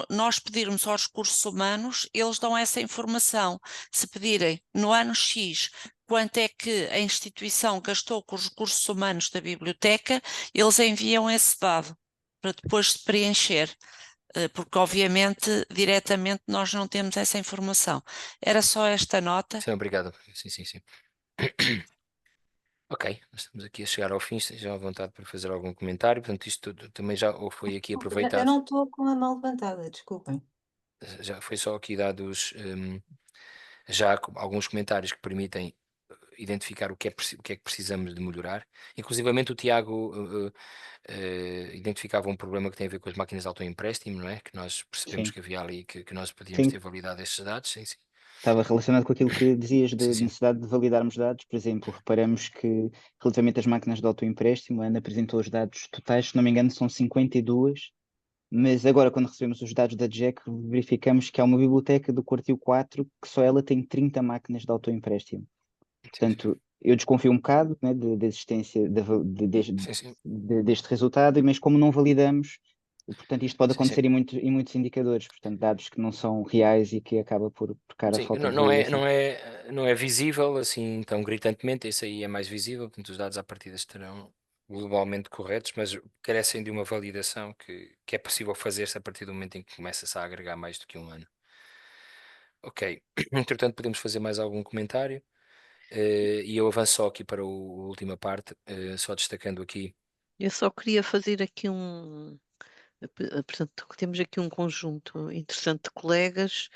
nós pedirmos aos recursos humanos, eles dão essa informação. Se pedirem no ano X quanto é que a instituição gastou com os recursos humanos da biblioteca, eles enviam esse dado para depois de preencher, porque obviamente diretamente nós não temos essa informação. Era só esta nota. Sim, obrigado. Sim, sim, sim. Ok, nós estamos aqui a chegar ao fim, estejam à vontade para fazer algum comentário, portanto isto também já foi aqui Eu aproveitado, não estou com a mão levantada, desculpem. já foi só aqui dados já alguns comentários que permitem identificar o que é que precisamos de melhorar, inclusivamente o Tiago identificava um problema que tem a ver com as máquinas de autoempréstimo, não é? Que nós percebemos Sim, que havia ali, que nós podíamos sim. ter validado estes dados, sim, sim, Estava relacionado com aquilo que dizias de sim, sim. necessidade de validarmos dados. Por exemplo, reparamos que, relativamente às máquinas de autoempréstimo, a Ana apresentou os dados totais, se não me engano, são 52, mas agora, quando recebemos os dados da Jack, verificamos que há uma biblioteca do quartil 4 que só ela tem 30 máquinas de autoempréstimo. Sim, sim. Portanto, eu desconfio um bocado, né, da existência Sim, sim, deste resultado, mas como não validamos, portanto, isto pode sim, sim. acontecer em muitos indicadores, portanto, dados que não são reais e que acaba por cara a Sim, falta de não é, validação. não é visível assim tão gritantemente, esse aí é mais visível, portanto os dados à partida estarão globalmente corretos, mas carecem de uma validação que é possível fazer-se a partir do momento em que começa-se a agregar mais do que um ano. Ok, entretanto podemos fazer mais algum comentário e eu avanço só aqui para a última parte, só destacando aqui. Eu só queria fazer aqui portanto, temos aqui um conjunto interessante de colegas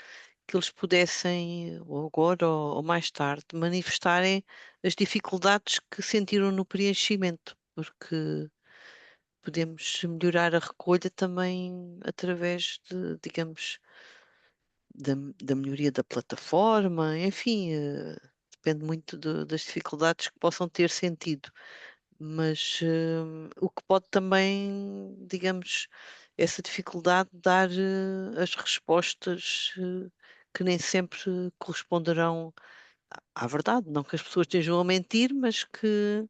que eles pudessem, ou agora ou mais tarde, manifestarem as dificuldades que sentiram no preenchimento, porque podemos melhorar a recolha também através de, digamos, da melhoria da plataforma, enfim, depende muito das dificuldades que possam ter sentido. Mas o que pode também, digamos, essa dificuldade de dar as respostas que nem sempre corresponderão à verdade. Não que as pessoas estejam a mentir, mas que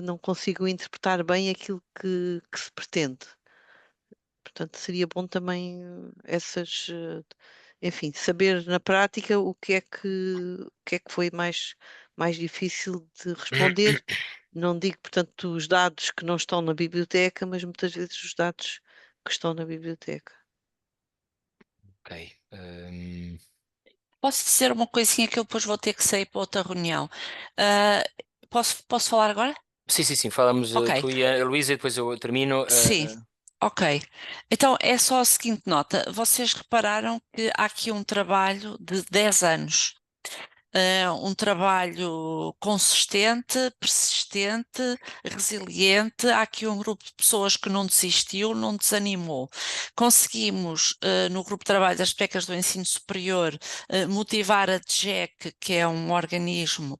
não consigam interpretar bem aquilo que se pretende. Portanto, seria bom também enfim, saber na prática o que é que foi mais difícil de responder Não digo, portanto, os dados que não estão na biblioteca, mas muitas vezes os dados que estão na biblioteca. Ok. Posso dizer uma coisinha que eu depois vou ter que sair para outra reunião? Ah, posso falar agora? Sim. Falamos Ok. tu e a Luísa e depois eu termino. Sim, ok. Então é só a seguinte nota: vocês repararam que há aqui um trabalho de 10 anos. Um trabalho consistente, persistente, resiliente. Há aqui um grupo de pessoas que não desistiu, não desanimou. Conseguimos, no grupo de trabalho das becas do ensino superior, motivar a DGEC, que é um organismo,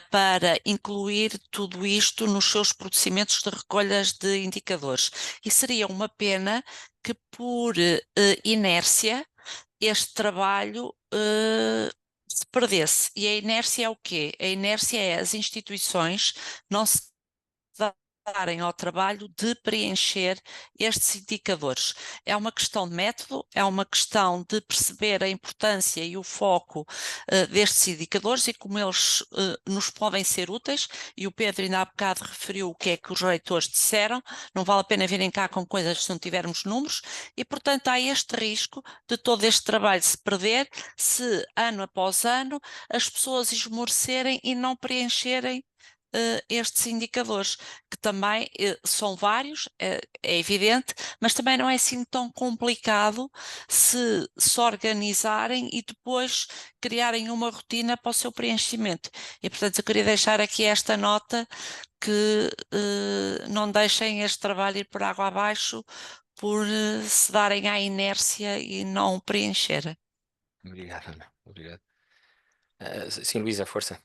para incluir tudo isto nos seus procedimentos de recolhas de indicadores. E seria uma pena que, por inércia, este trabalho se perdesse. E a inércia é o quê? A inércia é as instituições não se darem ao trabalho de preencher estes indicadores. É uma questão de método, é uma questão de perceber a importância e o foco destes indicadores e como eles nos podem ser úteis, e o Pedro ainda há bocado referiu o que é que os reitores disseram, não vale a pena virem cá com coisas se não tivermos números, e portanto há este risco de todo este trabalho se perder se ano após ano as pessoas esmorecerem e não preencherem estes indicadores, que também são vários, é evidente, mas também não é assim tão complicado se organizarem e depois criarem uma rotina para o seu preenchimento. E portanto eu queria deixar aqui esta nota que não deixem este trabalho ir por água abaixo por se darem à inércia e não preencherem. Obrigado, Ana. Obrigado. Sim, Luísa, força.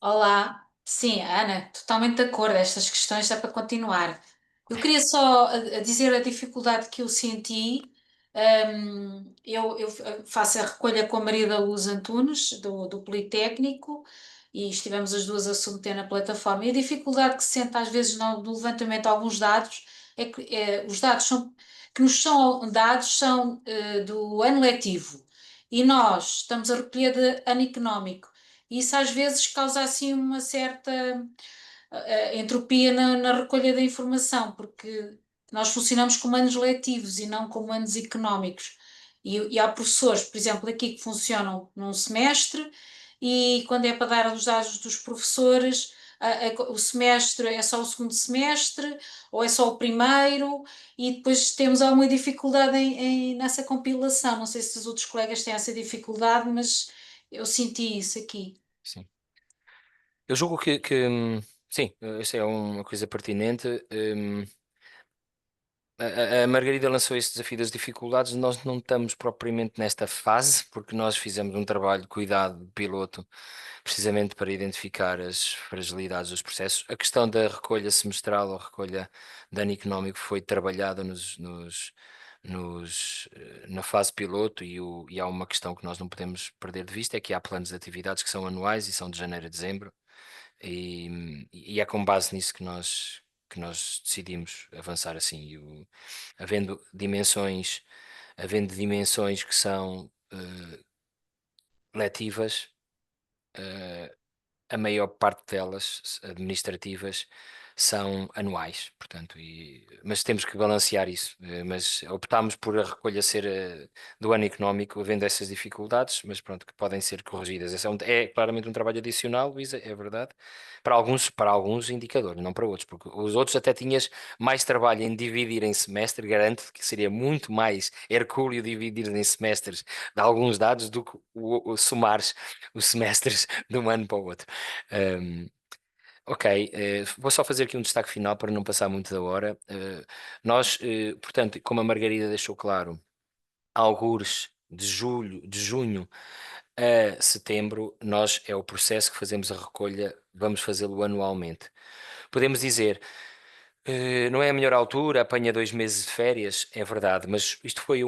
Olá, sim, Ana, totalmente de acordo. Estas questões dá para continuar. Eu queria só dizer a dificuldade que eu senti. Eu faço a recolha com a Maria da Luz Antunes, do Politécnico, e estivemos as duas a submeter na plataforma. E a dificuldade que se sente às vezes no levantamento de alguns dados é que os dados que nos são dados são do ano letivo e nós estamos a recolher de ano económico. Isso às vezes causa assim uma certa entropia na recolha da informação, porque nós funcionamos como anos letivos e não como anos económicos. E há professores, por exemplo, aqui que funcionam num semestre e quando é para dar os dados dos professores, o semestre é só o segundo semestre ou é só o primeiro e depois temos alguma dificuldade nessa compilação. Não sei se os outros colegas têm essa dificuldade, mas eu senti isso aqui. Sim. Eu julgo que sim, isso é uma coisa pertinente. A Margarida lançou esse desafio das dificuldades. Nós não estamos propriamente nesta fase, porque nós fizemos um trabalho de cuidado de piloto, precisamente para identificar as fragilidades dos processos. A questão da recolha semestral ou recolha de ano económico foi trabalhada na fase piloto e há uma questão que nós não podemos perder de vista, é que há planos de atividades que são anuais e são de janeiro a dezembro. E é com base nisso que nós decidimos avançar assim. Havendo dimensões, havendo dimensões que são letivas, a maior parte delas, administrativas, são anuais, portanto, mas temos que balancear isso. Mas optámos por a recolha ser do ano económico, havendo essas dificuldades, mas pronto, que podem ser corrigidas. Esse é claramente um trabalho adicional, Luísa, é verdade, para alguns indicadores, não para outros, porque os outros até tinhas mais trabalho em dividir em semestre, garanto que seria muito mais hercúleo dividir em semestres de alguns dados do que somares os semestres de um ano para o outro. Ok, vou só fazer aqui um destaque final para não passar muito da hora. Nós, portanto, como a Margarida deixou claro, algures de junho a setembro, nós é o processo que fazemos a recolha, vamos fazê-lo anualmente. Podemos dizer, Não é a melhor altura, apanha 2 meses de férias, é verdade, mas isto foi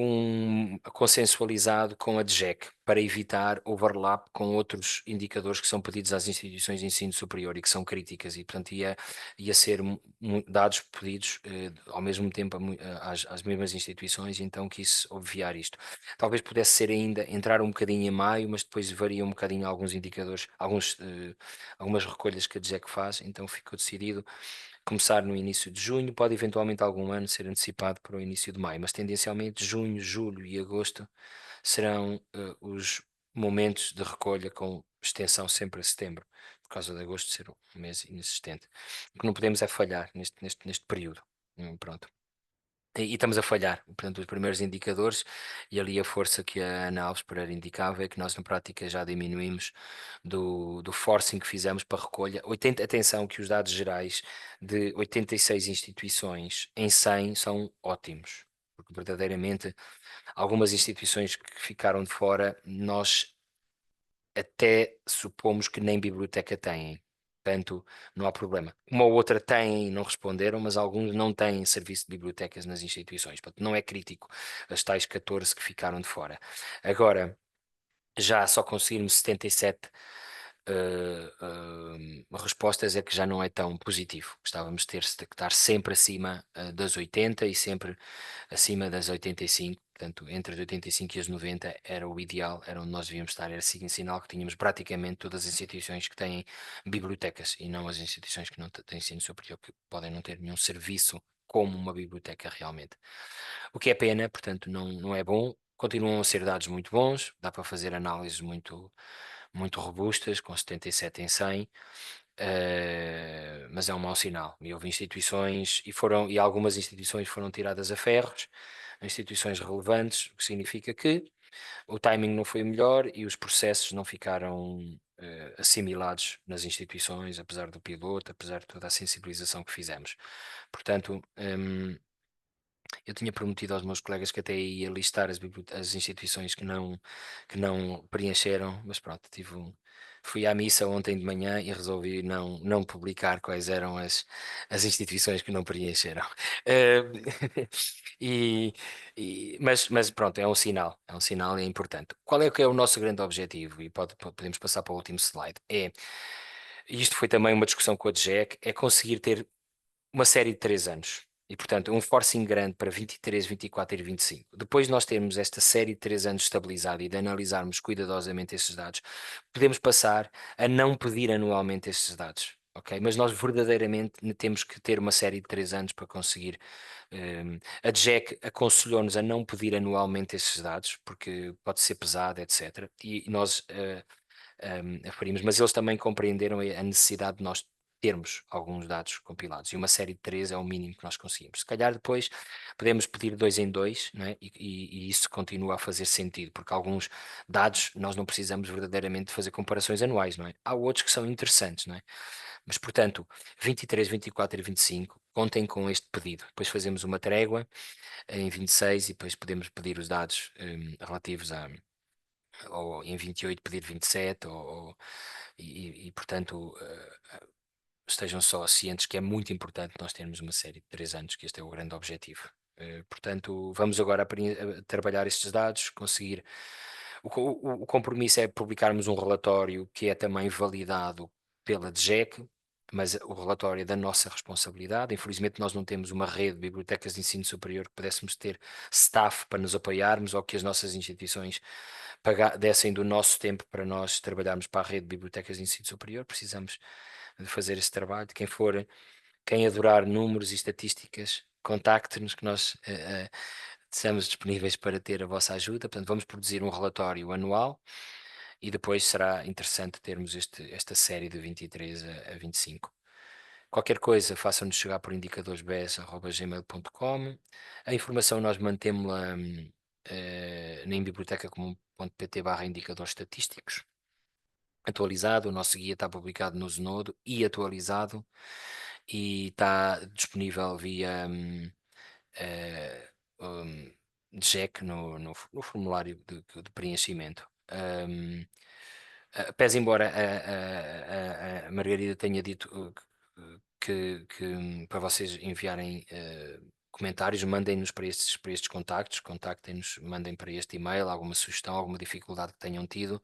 consensualizado com a DGEC para evitar overlap com outros indicadores que são pedidos às instituições de ensino superior e que são críticas e, portanto, ia ser dados pedidos ao mesmo tempo às mesmas instituições, então quis obviar isto. Talvez pudesse ser ainda entrar um bocadinho em maio, mas depois varia um bocadinho alguns indicadores, algumas recolhas que a DGEC faz, então ficou decidido começar no início de junho, pode eventualmente algum ano ser antecipado para o início de maio, mas tendencialmente junho, julho e agosto serão os momentos de recolha com extensão sempre a setembro, por causa de agosto ser um mês inexistente. O que não podemos é falhar neste período. Pronto. E estamos a falhar, portanto, os primeiros indicadores, e ali a força que a Ana Alves Pereira indicava é que nós na prática já diminuímos do forcing que fizemos para recolha. Atenção que os dados gerais de 86 instituições em 100 são ótimos, porque verdadeiramente algumas instituições que ficaram de fora, nós até supomos que nem biblioteca têm. Portanto, não há problema. Uma ou outra tem e não responderam, mas alguns não têm serviço de bibliotecas nas instituições. Portanto, não é crítico as tais 14 que ficaram de fora. Agora, já só conseguirmos 77 respostas é que já não é tão positivo. Gostávamos de estar sempre acima das 80 e sempre acima das 85. Portanto, entre as 85 e as 90 era o ideal, era onde nós devíamos estar, era assim sinal que tínhamos praticamente todas as instituições que têm bibliotecas e não as instituições que não têm ensino superior, que podem não ter nenhum serviço como uma biblioteca realmente. O que é pena, portanto, não é bom. Continuam a ser dados muito bons, dá para fazer análises muito robustas, com 77 em 100, mas é um mau sinal. E houve instituições, e algumas instituições foram tiradas a ferros, instituições relevantes, o que significa que o timing não foi melhor e os processos não ficaram assimilados nas instituições, apesar do piloto, apesar de toda a sensibilização que fizemos. Portanto, eu tinha prometido aos meus colegas que até ia listar as instituições que não preencheram, mas pronto, fui à missa ontem de manhã e resolvi não publicar quais eram as instituições que não preencheram. E, mas pronto, é um sinal e é importante. Qual é que é o nosso grande objetivo? E podemos passar para o último slide. E isto foi também uma discussão com a DGEC, é conseguir ter uma série de 3 anos. E, portanto, um forcing grande para 23, 24 e 25. Depois de nós termos esta série de 3 anos estabilizada e de analisarmos cuidadosamente esses dados, podemos passar a não pedir anualmente esses dados. Okay? Mas nós verdadeiramente temos que ter uma série de 3 anos para conseguir. A DGEC aconselhou-nos a não pedir anualmente esses dados, porque pode ser pesado, etc. E nós aferimos, mas eles também compreenderam a necessidade de nós termos alguns dados compilados, e uma série de 3 é o mínimo que nós conseguimos. Se calhar depois podemos pedir 2 em 2, não é? E isso continua a fazer sentido, porque alguns dados nós não precisamos verdadeiramente fazer comparações anuais, não é? Há outros que são interessantes, não é? Mas, portanto, 23, 24 e 25, contem com este pedido. Depois fazemos uma trégua em 26 e depois podemos pedir os dados relativos ou em 28 pedir 27, portanto, estejam só cientes que é muito importante nós termos uma série de 3 anos, que este é o grande objetivo. Portanto, vamos agora a trabalhar estes dados, conseguir. O compromisso é publicarmos um relatório que é também validado pela DGEC, mas o relatório é da nossa responsabilidade. Infelizmente, nós não temos uma rede de bibliotecas de ensino superior que pudéssemos ter staff para nos apoiarmos ou que as nossas instituições dessem do nosso tempo para nós trabalharmos para a rede de bibliotecas de ensino superior. Precisamos de fazer esse trabalho. Quem adorar números e estatísticas, contacte-nos que nós estamos disponíveis para ter a vossa ajuda. Portanto, vamos produzir um relatório anual e depois será interessante termos esta série de 23 a 25. Qualquer coisa, façam-nos chegar por indicadoresbs@gmail.com. A informação nós mantemos-la em biblioteca.pt/indicadores estatísticos. Atualizado, o nosso guia está publicado no Zenodo e atualizado e está disponível via DGEC no formulário de preenchimento. Pese embora a Margarida tenha dito para vocês enviarem comentários, mandem-nos para estes contactos, contactem-nos, mandem para este e-mail alguma sugestão, alguma dificuldade que tenham tido.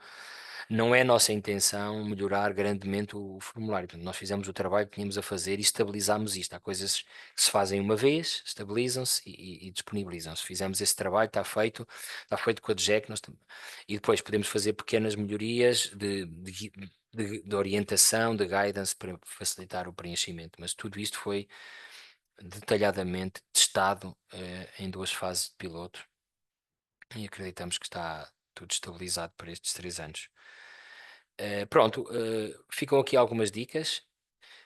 Não é nossa intenção melhorar grandemente o formulário. Portanto, nós fizemos o trabalho que tínhamos a fazer e estabilizámos isto. Há coisas que se fazem uma vez, estabilizam-se e disponibilizam-se. Fizemos esse trabalho, está feito com a DGEC, e depois podemos fazer pequenas melhorias de orientação, de guidance para facilitar o preenchimento. Mas tudo isto foi detalhadamente testado em 2 fases de piloto e acreditamos que está tudo estabilizado para estes 3 anos. Pronto, ficam aqui algumas dicas.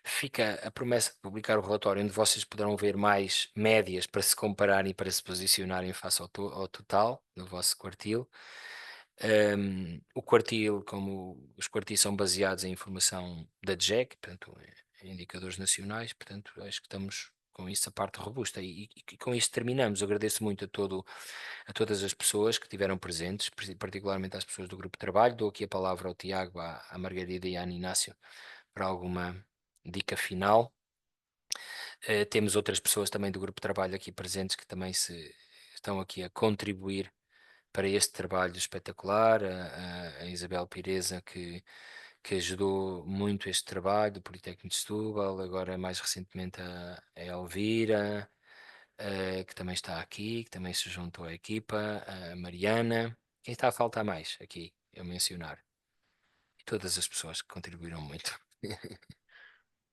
Fica a promessa de publicar o relatório onde vocês poderão ver mais médias para se compararem e para se posicionarem face ao total do vosso quartil. O quartil, como os quartis são baseados em informação da DGEC, portanto, em indicadores nacionais, portanto, acho que estamos com isso a parte robusta. E com isto terminamos. Eu agradeço muito a todas as pessoas que estiveram presentes, particularmente às pessoas do grupo de trabalho. Dou aqui a palavra ao Tiago, à Margarida e à Inácio para alguma dica final. Temos outras pessoas também do grupo de trabalho aqui presentes que também estão aqui a contribuir para este trabalho espetacular. A Isabel Pireza, que ajudou muito este trabalho do Politécnico de Setúbal, agora mais recentemente a Elvira, que também está aqui, que também se juntou à equipa, a Mariana. Quem está a faltar mais aqui, eu mencionar? E todas as pessoas que contribuíram muito.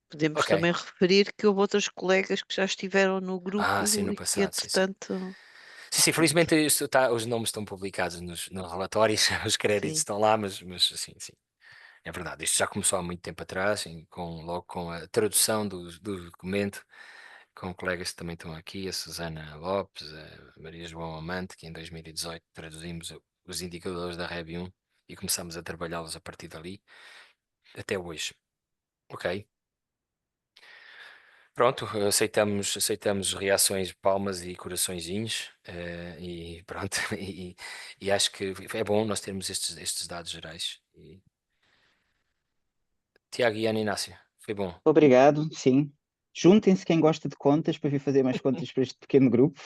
Podemos Ok. também referir que houve outros colegas que já estiveram no grupo Sim, no e que, passado, sim. entretanto, Sim, felizmente os nomes estão publicados nos relatórios, os créditos sim, estão lá, mas sim, é verdade. Isto já começou há muito tempo atrás, logo com a tradução do documento, com colegas que também estão aqui, a Susana Lopes, a Maria João Amante, que em 2018 traduzimos os indicadores da REB 1 e começamos a trabalhá-los a partir dali até hoje. Ok. Pronto, aceitamos reações, palmas e coraçõezinhos, e pronto, e acho que é bom nós termos estes dados gerais. Tiago e Ana Inácio, foi bom. Obrigado, sim. Juntem-se quem gosta de contas para vir fazer mais contas para este pequeno grupo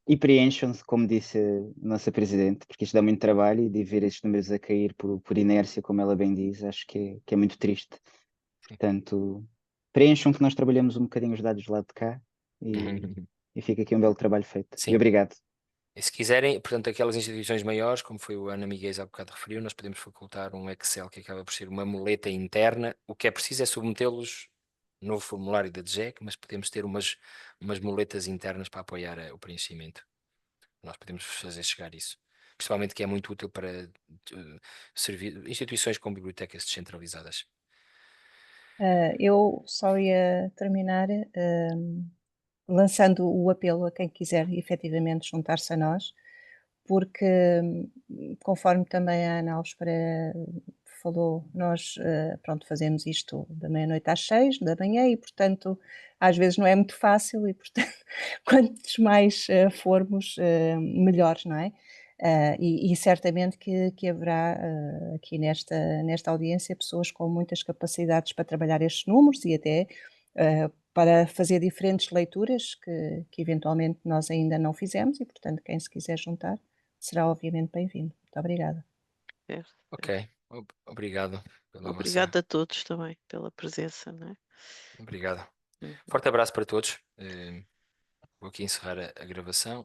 e preencham-se, como disse a nossa Presidente, porque isto dá muito trabalho e de ver estes números a cair por inércia, como ela bem diz, acho que é muito triste. Portanto, preencham que nós trabalhamos um bocadinho os dados do lado de cá e fica aqui um belo trabalho feito. Sim. E obrigado. E se quiserem, portanto, aquelas instituições maiores, como foi o Ana Miguel há bocado referiu, nós podemos facultar um Excel que acaba por ser uma muleta interna. O que é preciso é submetê-los no formulário da DGEC, mas podemos ter umas muletas internas para apoiar o preenchimento. Nós podemos fazer chegar isso. Principalmente que é muito útil para instituições com bibliotecas descentralizadas. Eu só ia terminar lançando o apelo a quem quiser efetivamente juntar-se a nós, porque, conforme também a Ana Alves Pereira falou, nós pronto, fazemos isto da meia-noite às 6 da manhã e, portanto, às vezes não é muito fácil e, portanto, quantos mais formos, melhores, não é? E certamente que haverá aqui nesta audiência pessoas com muitas capacidades para trabalhar estes números e até para fazer diferentes leituras que eventualmente nós ainda não fizemos e, portanto, quem se quiser juntar será obviamente bem-vindo. Muito obrigada. certo. Ok, obrigado pela Obrigada a todos também pela presença, não é? Obrigado. Uhum. Forte abraço para todos. Vou aqui encerrar a gravação.